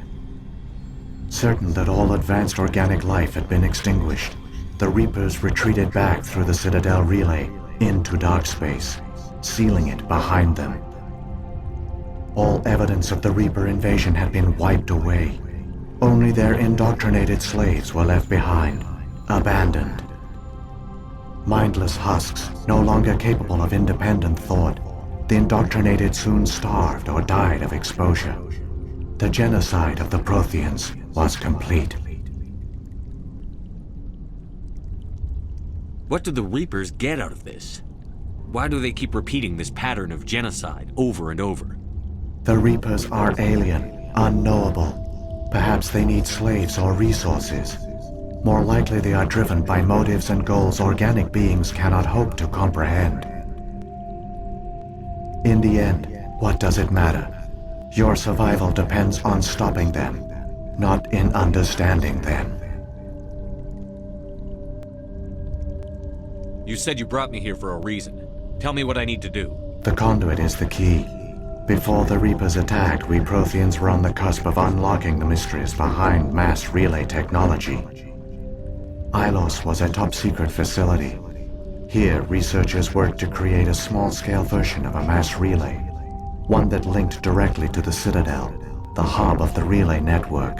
Certain that all advanced organic life had been extinguished, the Reapers retreated back through the Citadel relay into dark space, sealing it behind them. All evidence of the Reaper invasion had been wiped away. Only their indoctrinated slaves were left behind, abandoned. Mindless husks, no longer capable of independent thought, the indoctrinated soon starved or died of exposure. The genocide of the Protheans was complete. What do the Reapers get out of this? Why do they keep repeating this pattern of genocide over and over? The Reapers are alien, unknowable. Perhaps they need slaves or resources. More likely they are driven by motives and goals organic beings cannot hope to comprehend. In the end, what does it matter? Your survival depends on stopping them, not in understanding them. You said you brought me here for a reason. Tell me what I need to do. The conduit is the key. Before the Reapers attacked, we Protheans were on the cusp of unlocking the mysteries behind mass relay technology. Ilos was a top-secret facility. Here, researchers worked to create a small-scale version of a mass relay, one that linked directly to the Citadel, the hub of the relay network.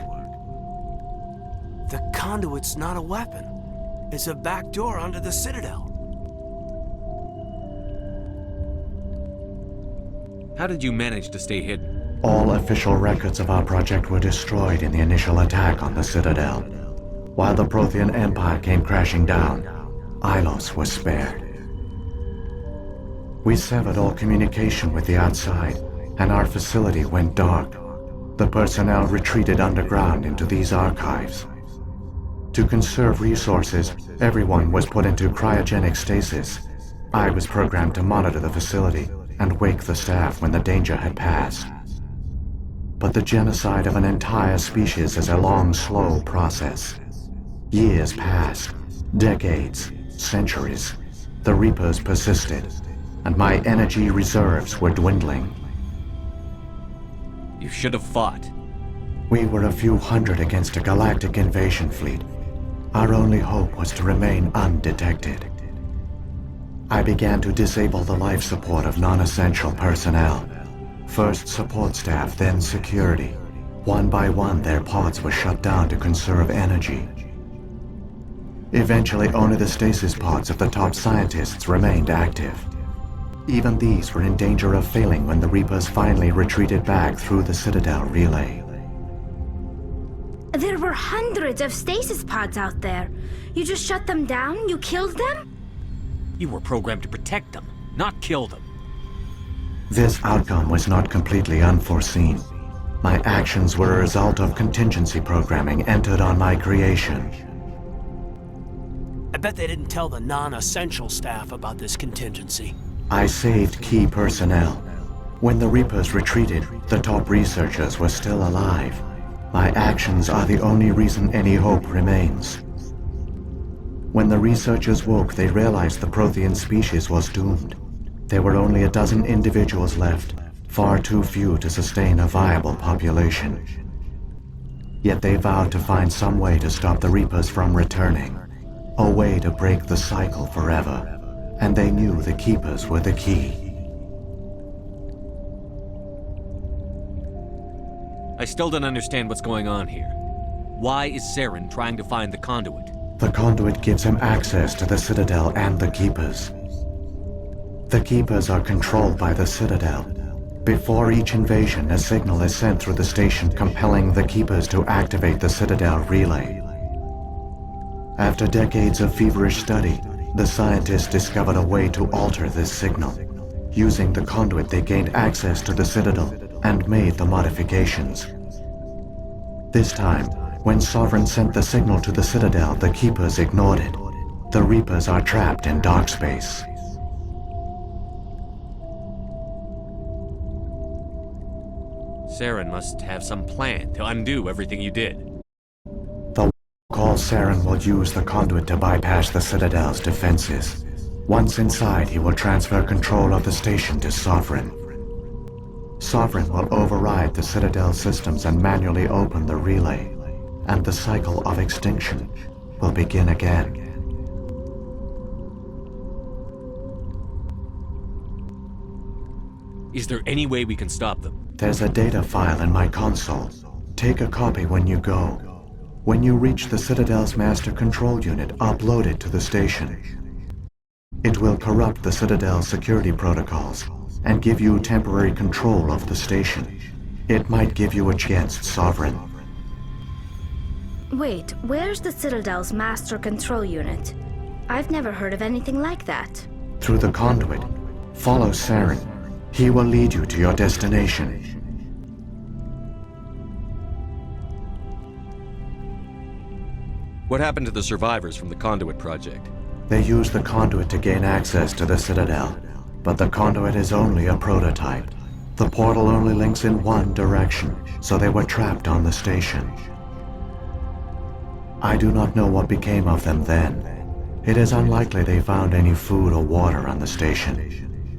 The conduit's not a weapon. It's a back door under the Citadel. How did you manage to stay hidden? All official records of our project were destroyed in the initial attack on the Citadel. While the Prothean Empire came crashing down, Ilos was spared. We severed all communication with the outside, and our facility went dark. The personnel retreated underground into these archives. To conserve resources, everyone was put into cryogenic stasis. I was programmed to monitor the facility and wake the staff when the danger had passed. But the genocide of an entire species is a long, slow process. Years passed, decades, centuries. The Reapers persisted, and my energy reserves were dwindling. You should have fought. We were a few hundred against a galactic invasion fleet. Our only hope was to remain undetected. I began to disable the life support of non-essential personnel. First support staff, then security. One by one, their pods were shut down to conserve energy. Eventually, only the stasis pods of the top scientists remained active. Even these were in danger of failing when the Reapers finally retreated back through the Citadel relay. There were hundreds of stasis pods out there. You just shut them down? You killed them? You were programmed to protect them, not kill them. This outcome was not completely unforeseen. My actions were a result of contingency programming entered on my creation. I bet they didn't tell the non-essential staff about this contingency. I saved key personnel. When the Reapers retreated, the top researchers were still alive. My actions are the only reason any hope remains. When the researchers woke, they realized the Prothean species was doomed. There were only a dozen individuals left, far too few to sustain a viable population. Yet they vowed to find some way to stop the Reapers from returning, a way to break the cycle forever. And they knew the Keepers were the key. I still don't understand what's going on here. Why is Saren trying to find the conduit? The conduit gives him access to the Citadel and the Keepers. The Keepers are controlled by the Citadel. Before each invasion, a signal is sent through the station compelling the Keepers to activate the Citadel relay. After decades of feverish study, the scientists discovered a way to alter this signal. Using the conduit, they gained access to the Citadel and made the modifications. This time, when Sovereign sent the signal to the Citadel, the Keepers ignored it. The Reapers are trapped in dark space. Saren must have some plan to undo everything you did. The call Saren will use the conduit to bypass the Citadel's defenses. Once inside, he will transfer control of the station to Sovereign. Sovereign will override the Citadel systems and manually open the relay, and the cycle of extinction will begin again. Is there any way we can stop them? There's a data file in my console. Take a copy when you go. When you reach the Citadel's master control unit, upload it to the station. It will corrupt the Citadel's security protocols and give you temporary control of the station. It might give you a chance, Sovereign. Wait, where's the Citadel's master control unit? I've never heard of anything like that. Through the conduit, follow Saren. He will lead you to your destination. What happened to the survivors from the Conduit project? They used the conduit to gain access to the Citadel, but the conduit is only a prototype. The portal only links in one direction, so they were trapped on the station. I do not know what became of them then. It is unlikely they found any food or water on the station.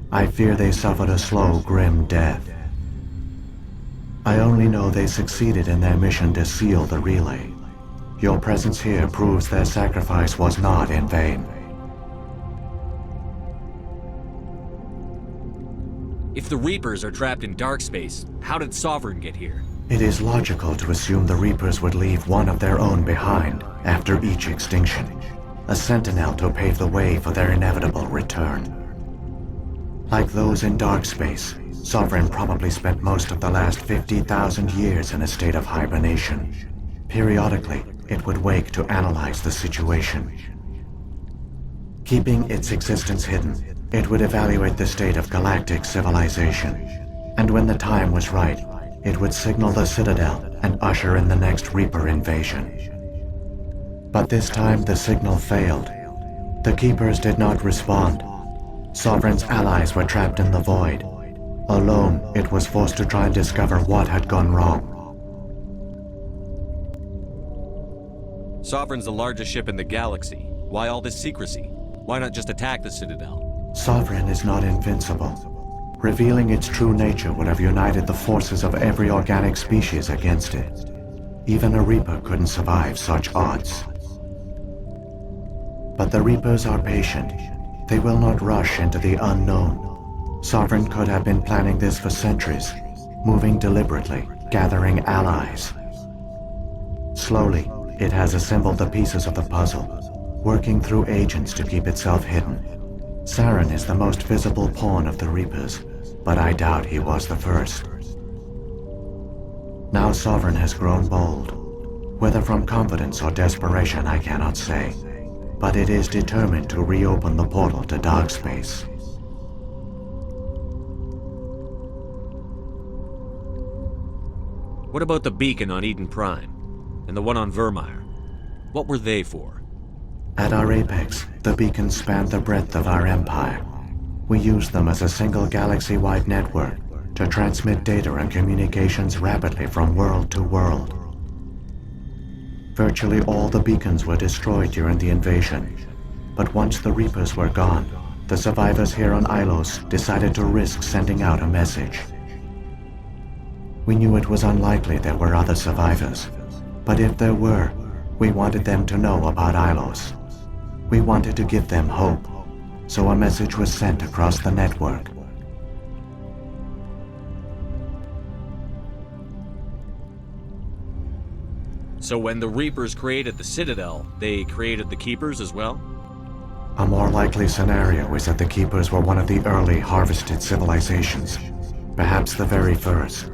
I fear they suffered a slow, grim death. I only know they succeeded in their mission to seal the relay. Your presence here proves their sacrifice was not in vain. If the Reapers are trapped in dark space, how did Sovereign get here? It is logical to assume the Reapers would leave one of their own behind after each extinction. A sentinel to pave the way for their inevitable return. Like those in dark space, Sovereign probably spent most of the last 50,000 years in a state of hibernation. Periodically, it would wake to analyze the situation. Keeping its existence hidden, it would evaluate the state of galactic civilization. And when the time was right, it would signal the Citadel and usher in the next Reaper invasion. But this time the signal failed. The Keepers did not respond. Sovereign's allies were trapped in the void. Alone, it was forced to try and discover what had gone wrong. Sovereign's the largest ship in the galaxy. Why all this secrecy? Why not just attack the Citadel? Sovereign is not invincible. Revealing its true nature would have united the forces of every organic species against it. Even a Reaper couldn't survive such odds. But the Reapers are patient. They will not rush into the unknown. Sovereign could have been planning this for centuries, moving deliberately, gathering allies. Slowly, it has assembled the pieces of the puzzle, working through agents to keep itself hidden. Saren is the most visible pawn of the Reapers, but I doubt he was the first. Now Sovereign has grown bold. Whether from confidence or desperation, I cannot say. But it is determined to reopen the portal to dark space. What about the beacon on Eden Prime? And the one on Vermeer? What were they for? At our apex, the beacons spanned the breadth of our empire. We used them as a single galaxy-wide network to transmit data and communications rapidly from world to world. Virtually all the beacons were destroyed during the invasion, but once the Reapers were gone, the survivors here on Ilos decided to risk sending out a message. We knew it was unlikely there were other survivors, but if there were, we wanted them to know about Ilos. We wanted to give them hope, so a message was sent across the network. So when the Reapers created the Citadel, they created the Keepers as well? A more likely scenario is that the Keepers were one of the early harvested civilizations, perhaps the very first.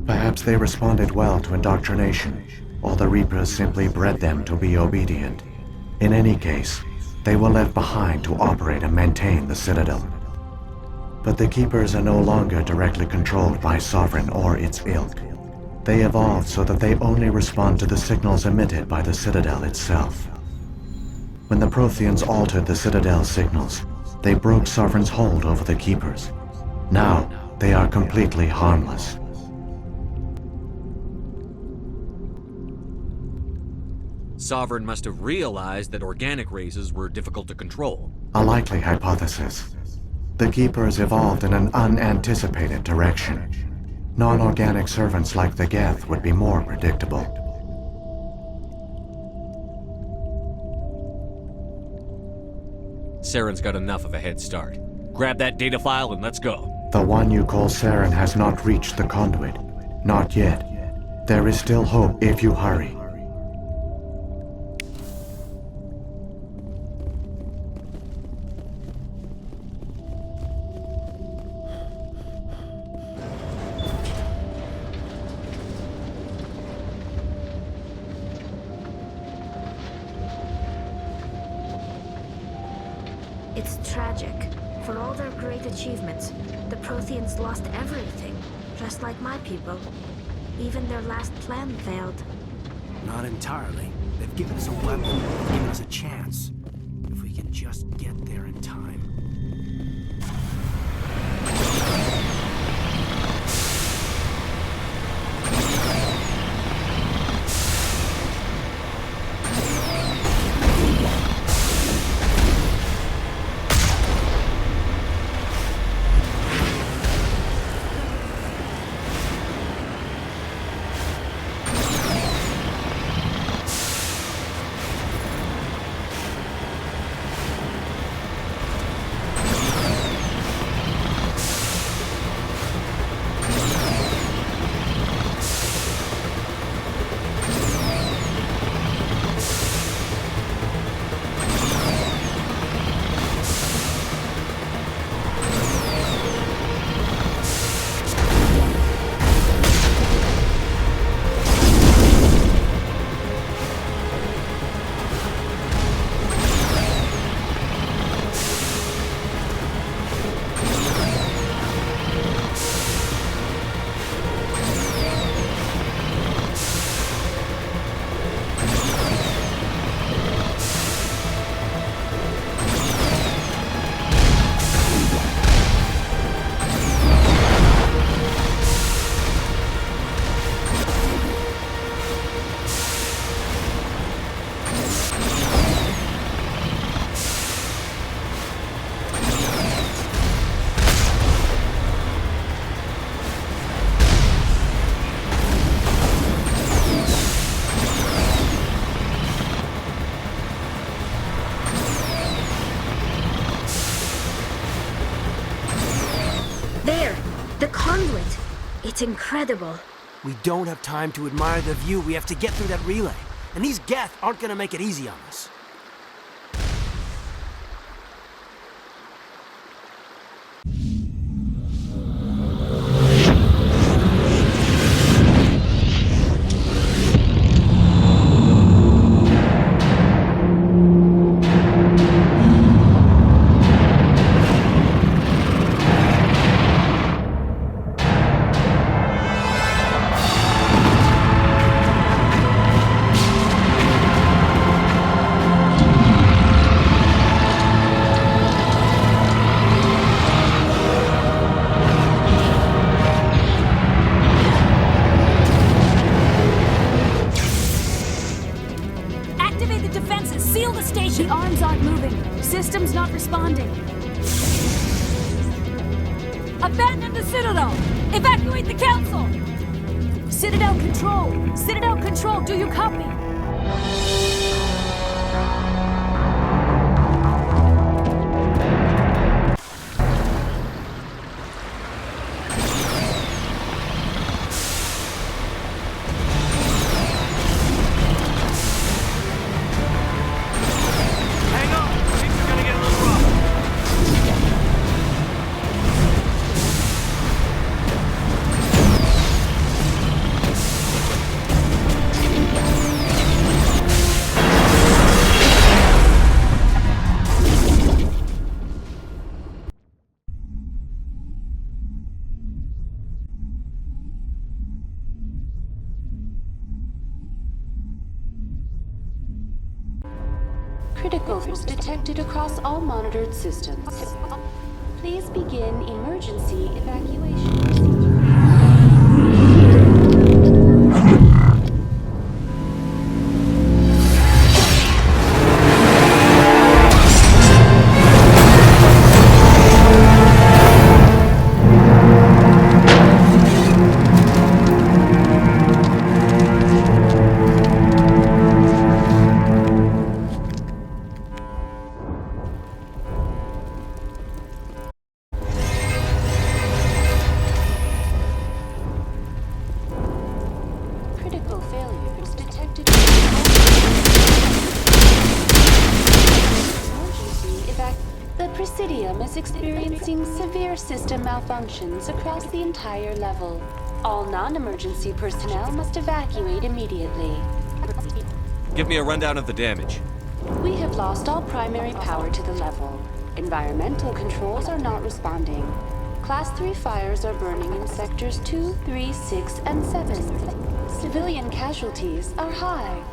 Perhaps they responded well to indoctrination, or the Reapers simply bred them to be obedient. In any case, they were left behind to operate and maintain the Citadel. But the Keepers are no longer directly controlled by Sovereign or its ilk. They evolved so that they only respond to the signals emitted by the Citadel itself. When the Protheans altered the Citadel's signals, they broke Sovereign's hold over the Keepers. Now, they are completely harmless. Sovereign must have realized that organic races were difficult to control. A likely hypothesis. The Keepers evolved in an unanticipated direction. Non-organic servants like the Geth would be more predictable. Saren's got enough of a head start. Grab that data file and let's go. The one you call Saren has not reached the conduit. Not yet. There is still hope if you hurry. It's tragic. For all their great achievements, the Protheans lost everything, just like my people. Even their last plan failed. Not entirely. They've given us a weapon, they've given us a chance. If we can just get there in time. It's incredible. We don't have time to admire the view. We have to get through that relay. And these Geth aren't gonna make it easy on us. The arms aren't moving. Systems not responding. Abandon the Citadel! Evacuate the Council! Citadel Control! Citadel Control, do you copy? critical failures detected across all monitored systems. Please begin emergency evacuation procedure. Critical failures detected. Emergency evac. The Presidium is experiencing severe system malfunctions across the entire level. All non-emergency personnel must evacuate immediately. Give me a rundown of the damage. We have lost all primary power to the level. Environmental controls are not responding. Class 3 fires are burning in sectors 2, 3, 6, and 7. Civilian casualties are high.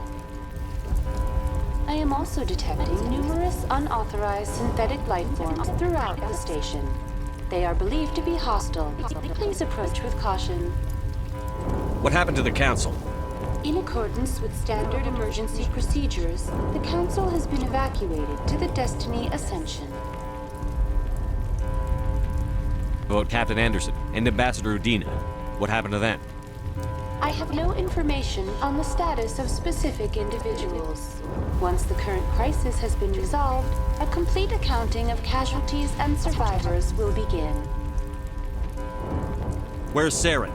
I am also detecting numerous unauthorized synthetic life forms throughout the station. They are believed to be hostile. Please approach with caution. What happened to the Council? In accordance with standard emergency procedures, the Council has been evacuated to the Destiny Ascension. About Captain Anderson and Ambassador Udina. What happened to them? I have no information on the status of specific individuals. Once the current crisis has been resolved, a complete accounting of casualties and survivors will begin. Where's Saren?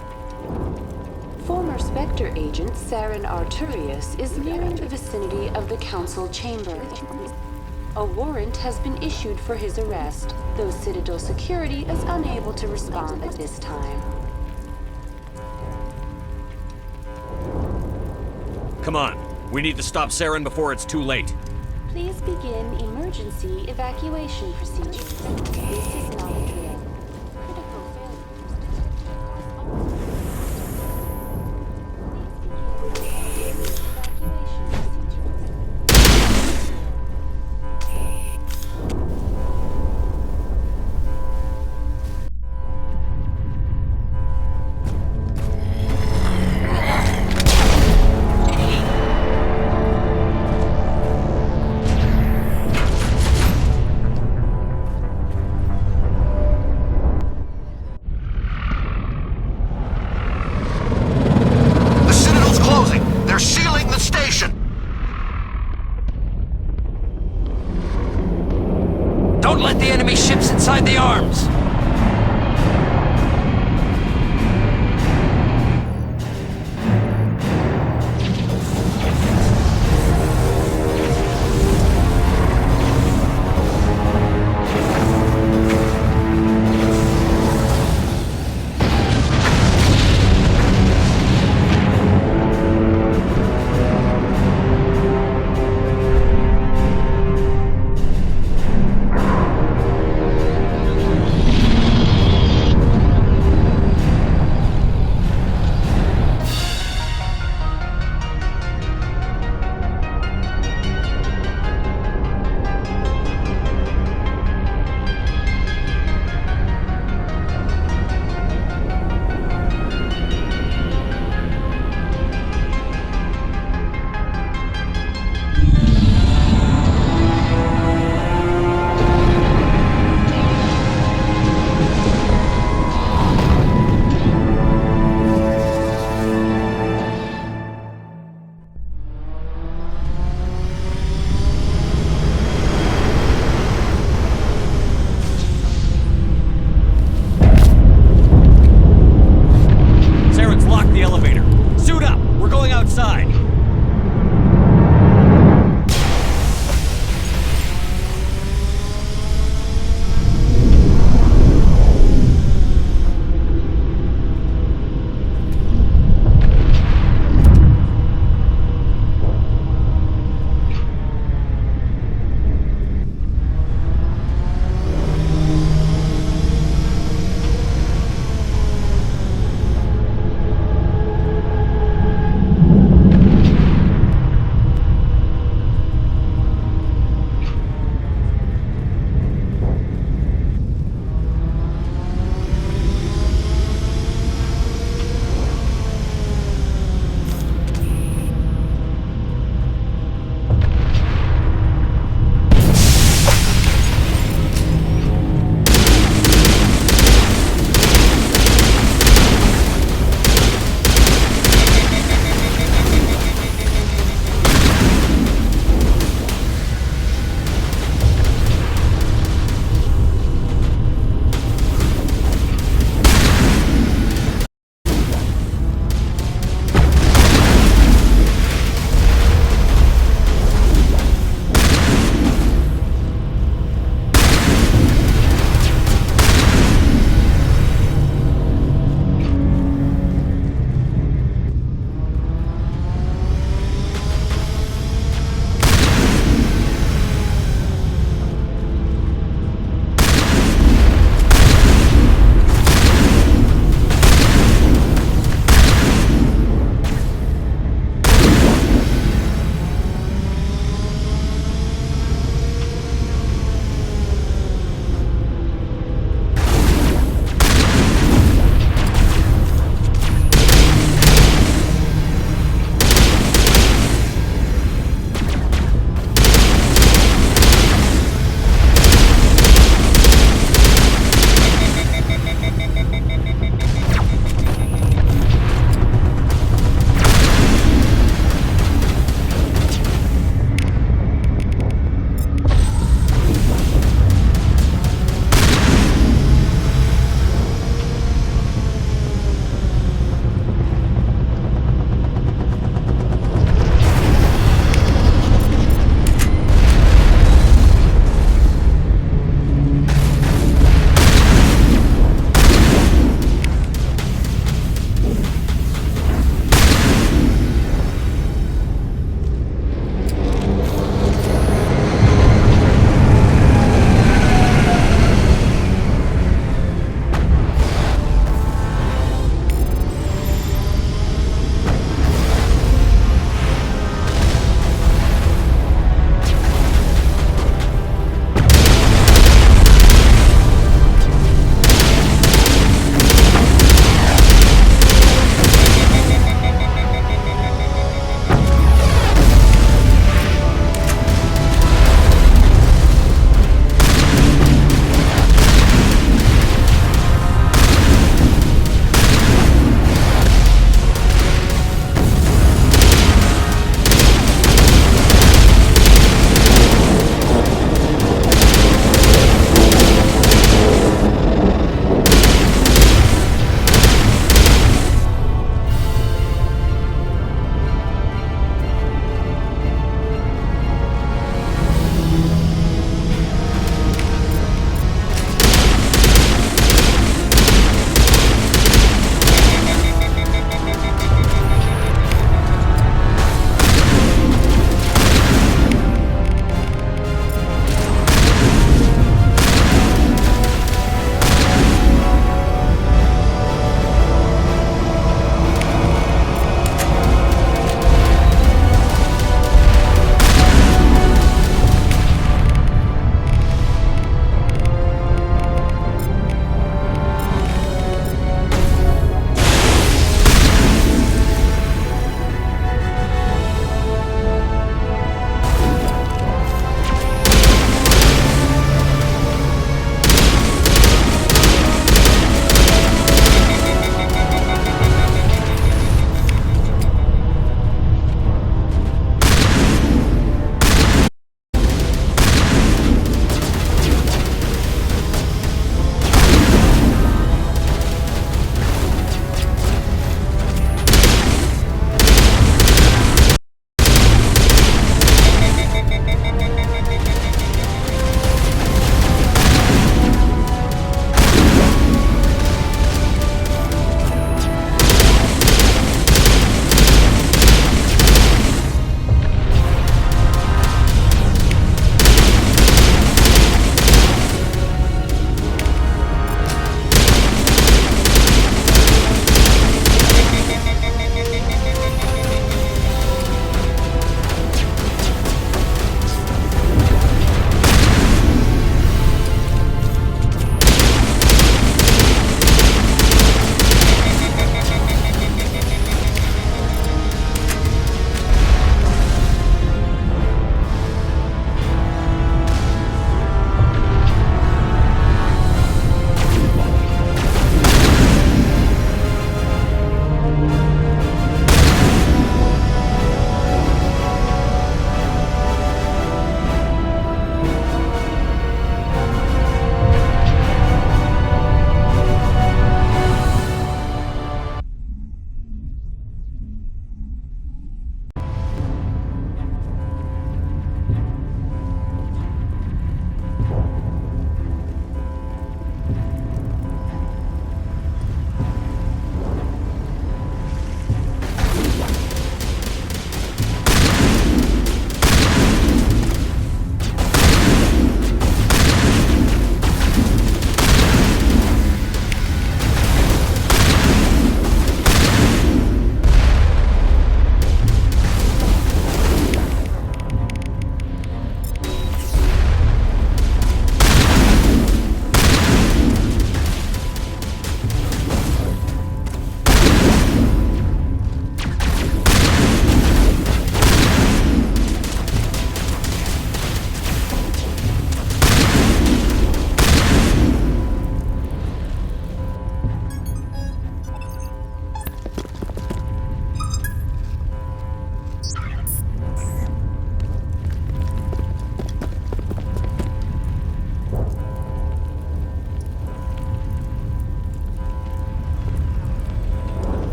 Former Spectre agent Saren Arturius is nearing the vicinity of the Council chamber. A warrant has been issued for his arrest, though Citadel security is unable to respond at this time. Come on. We need to stop Saren before it's too late. Please begin emergency evacuation procedures. This is not a drill. Critical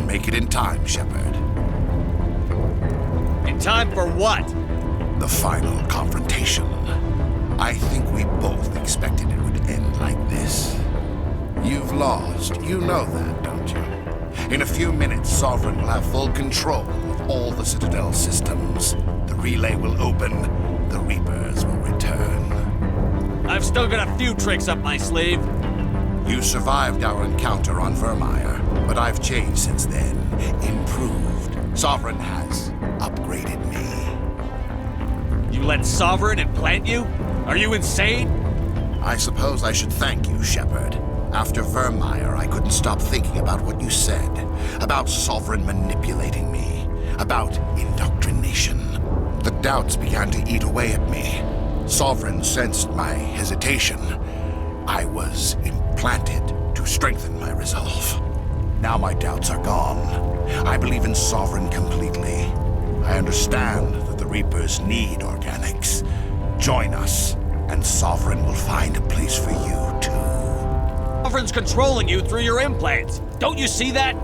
make it in time, Shepard. In time for what? The final confrontation. I think we both expected it would end like this. You've lost. You know that, don't you? In a few minutes, Sovereign will have full control of all the Citadel systems. The relay will open. The Reapers will return. I've still got a few tricks up my sleeve. You survived our encounter on Vermeer, but I've changed since then. Improved. Sovereign has upgraded me. You let Sovereign implant you? Are you insane? I suppose I should thank you, Shepard. After Vermeer, I couldn't stop thinking about what you said. About Sovereign manipulating me. About indoctrination. The doubts began to eat away at me. Sovereign sensed my hesitation. I was implanted to strengthen my resolve. Now my doubts are gone. I believe in Sovereign completely. I understand that the Reapers need organics. Join us, and Sovereign will find a place for you, too. Sovereign's controlling you through your implants. Don't you see that?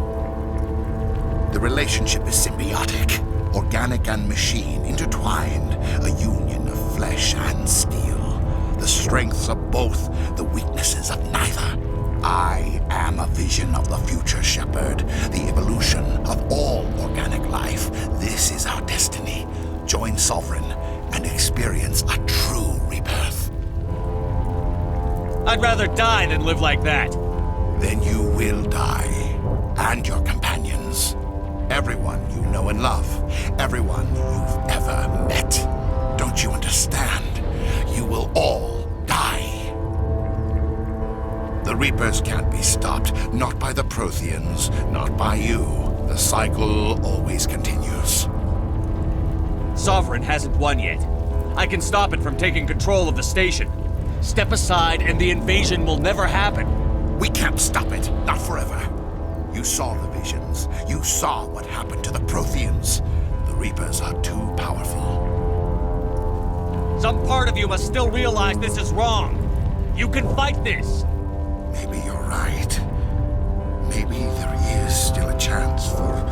The relationship is symbiotic. Organic and machine intertwined. A union of flesh and steel. The strengths of both, the weaknesses of neither. I am a vision of the future, Shepard. The evolution of all organic life. This is our destiny. Join Sovereign and experience a true rebirth. I'd rather die than live like that. Then you will die. And your companions. Everyone you know and love. Everyone you've ever met. Don't you understand? You will all die. The Reapers can't be stopped. Not by the Protheans. Not by you. The cycle always continues. Sovereign hasn't won yet. I can stop it from taking control of the station. Step aside and the invasion will never happen. We can't stop it. Not forever. You saw the visions. You saw what happened to the Protheans. The Reapers are too powerful. Some part of you must still realize this is wrong. You can fight this. Maybe you're right. Maybe there is still a chance for...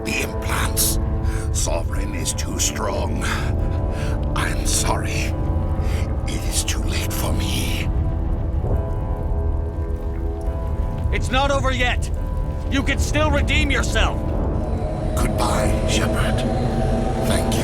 The implants. Sovereign is too strong. I'm sorry. It is too late for me. It's not over yet. You can still redeem yourself. Goodbye, Shepard. Thank you.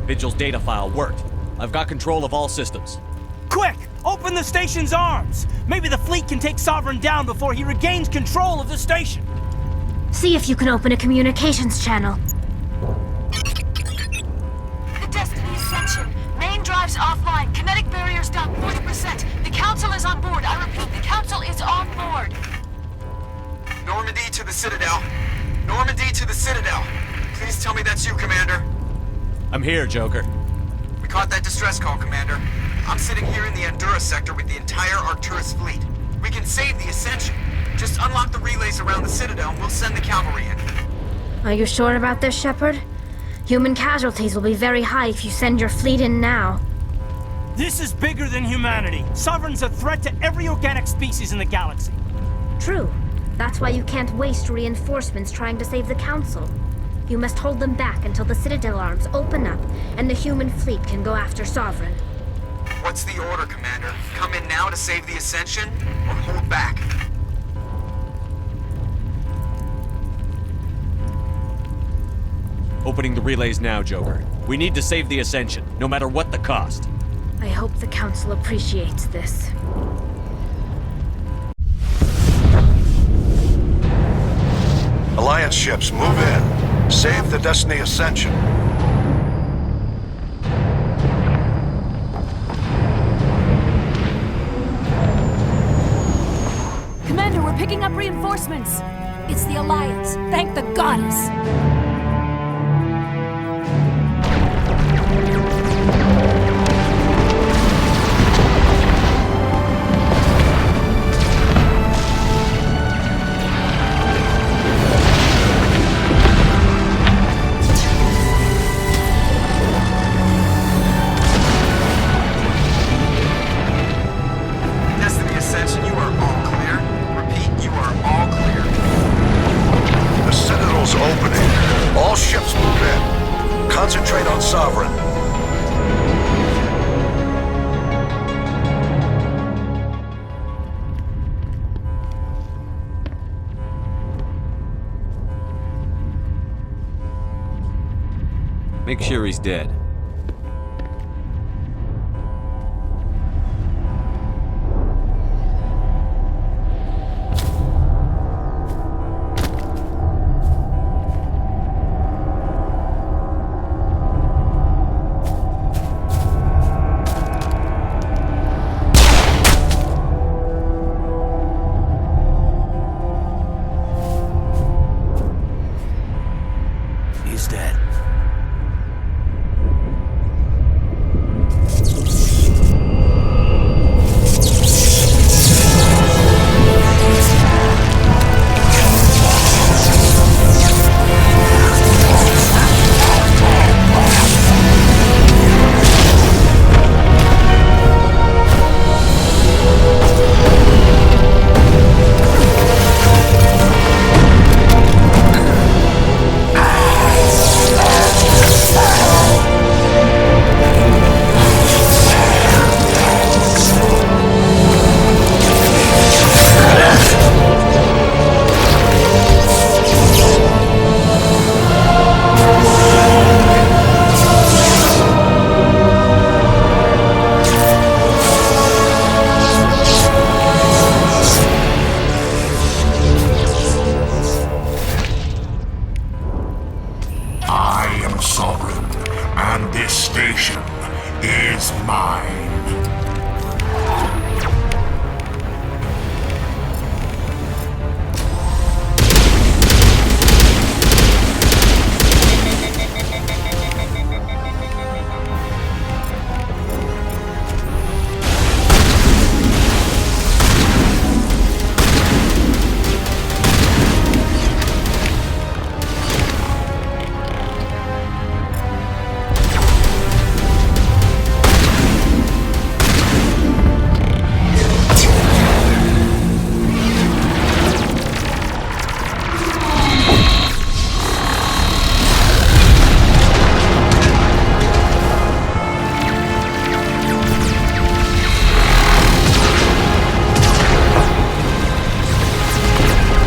Vigil's data file worked. I've got control of all systems. Quick! Open the station's arms! Maybe the fleet can take Sovereign down before he regains control of the station! See if you can open a communications channel. The Destiny Ascension. Main drives offline. Kinetic barriers down 40%. The Council is on board. I repeat, the Council is on board. Normandy to the Citadel. Normandy to the Citadel. Please tell me that's you, Commander. I'm here, Joker. We caught that distress call, Commander. I'm sitting here in the Endura sector with the entire Arcturus fleet. We can save the Ascension. Just unlock the relays around the Citadel and we'll send the cavalry in. Are you sure about this, Shepard? Human casualties will be very high if you send your fleet in now. This is bigger than humanity. Sovereign's a threat to every organic species in the galaxy. True. That's why you can't waste reinforcements trying to save the Council. You must hold them back until the Citadel arms open up and the human fleet can go after Sovereign. What's the order, Commander? Come in now to save the Ascension, or hold back? Opening the relays now, Joker. We need to save the Ascension, no matter what the cost. I hope the Council appreciates this. Alliance ships, move in. Save the Destiny Ascension. reinforcements! It's the Alliance. Thank the goddess! Destiny Ascension, you are all clear. Repeat, you are all clear. The Citadel's opening. All ships move in. Concentrate on Sovereign. Make sure he's dead. He's dead. I am Sovereign, and this station is mine.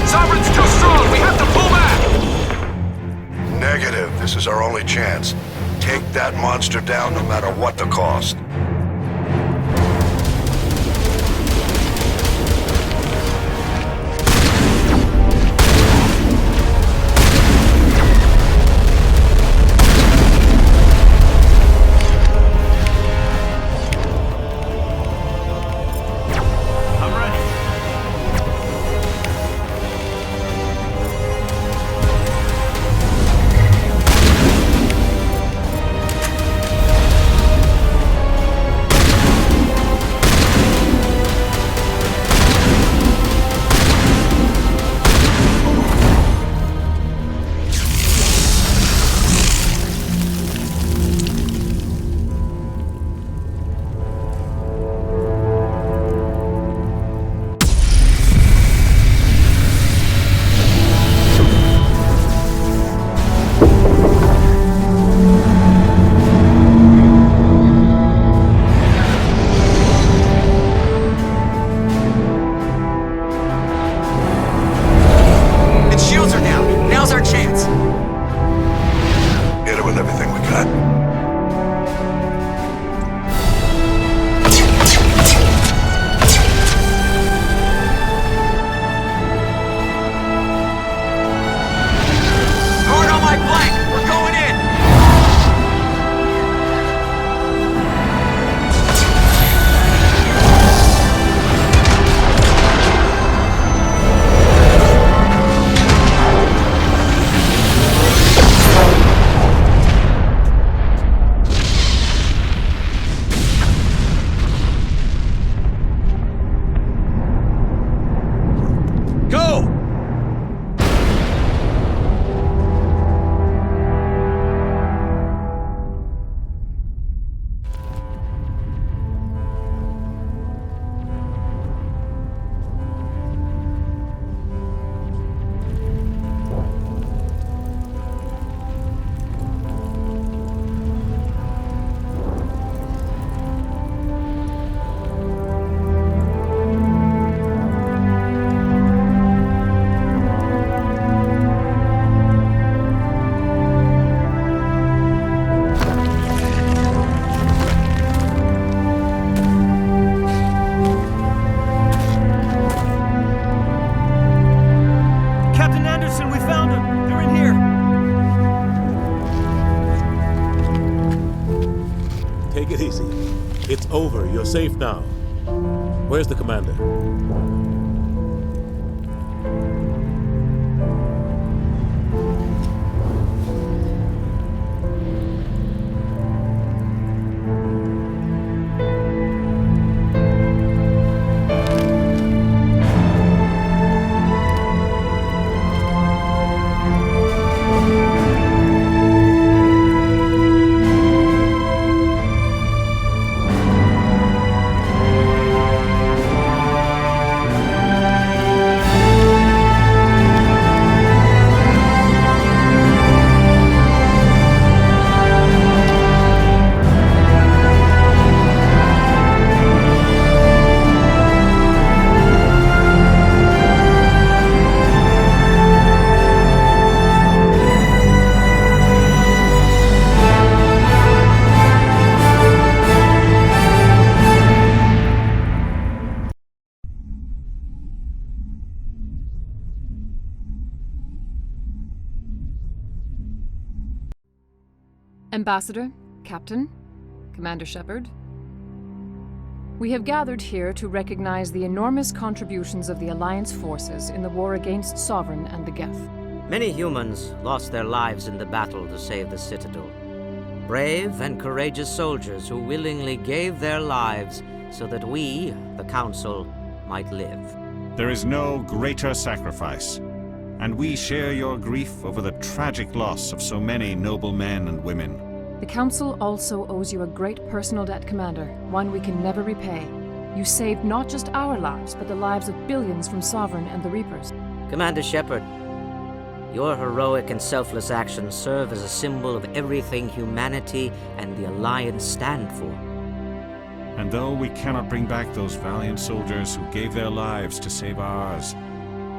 Sovereign's too strong! We have to pull back! Negative. This is our only chance. Take that monster down no matter what the cost. I'm ready. Take it easy. It's over. You're safe now. Where's the commander? Ambassador, Captain, Commander Shepard. We have gathered here to recognize the enormous contributions of the Alliance forces in the war against Sovereign and the Geth. Many humans lost their lives in the battle to save the Citadel. Brave and courageous soldiers who willingly gave their lives so that we, the Council, might live. There is no greater sacrifice, and we share your grief over the tragic loss of so many noble men and women. The Council also owes you a great personal debt, Commander, one we can never repay. You saved not just our lives, but the lives of billions from Sovereign and the Reapers. Commander Shepard, your heroic and selfless actions serve as a symbol of everything humanity and the Alliance stand for. And though we cannot bring back those valiant soldiers who gave their lives to save ours,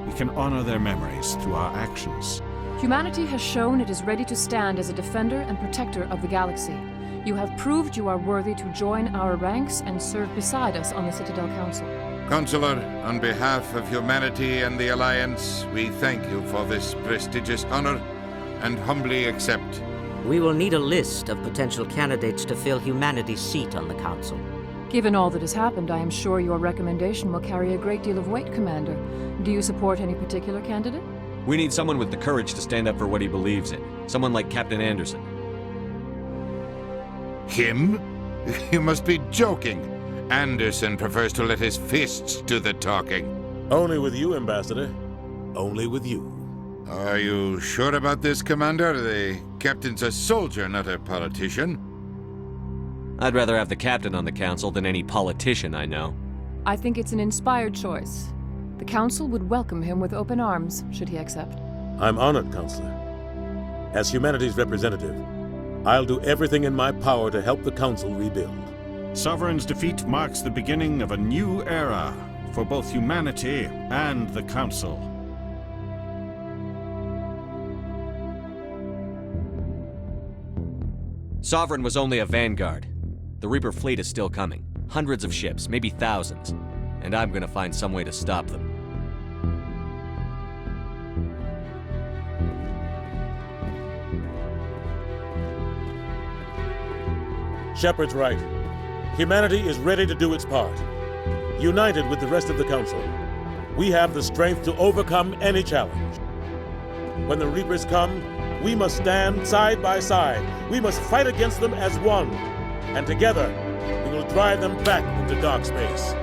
we can honor their memories through our actions. Humanity has shown it is ready to stand as a defender and protector of the galaxy. You have proved you are worthy to join our ranks and serve beside us on the Citadel Council. Counselor, on behalf of humanity and the Alliance, we thank you for this prestigious honor and humbly accept. We will need a list of potential candidates to fill humanity's seat on the Council. Given all that has happened, I am sure your recommendation will carry a great deal of weight, Commander. Do you support any particular candidate? We need someone with the courage to stand up for what he believes in. Someone like Captain Anderson. Him? You must be joking. Anderson prefers to let his fists do the talking. Only with you, Ambassador. Only with you. Are you sure about this, Commander? The captain's a soldier, not a politician. I'd rather have the captain on the council than any politician I know. I think it's an inspired choice. The Council would welcome him with open arms, should he accept. I'm honored, Counselor. As humanity's representative, I'll do everything in my power to help the Council rebuild. Sovereign's defeat marks the beginning of a new era for both humanity and the Council. Sovereign was only a vanguard. The Reaper fleet is still coming. Hundreds of ships, maybe thousands. And I'm gonna find some way to stop them. Shepard's right. Humanity is ready to do its part. United with the rest of the Council, we have the strength to overcome any challenge. When the Reapers come, we must stand side by side. We must fight against them as one. And together, we will drive them back into dark space.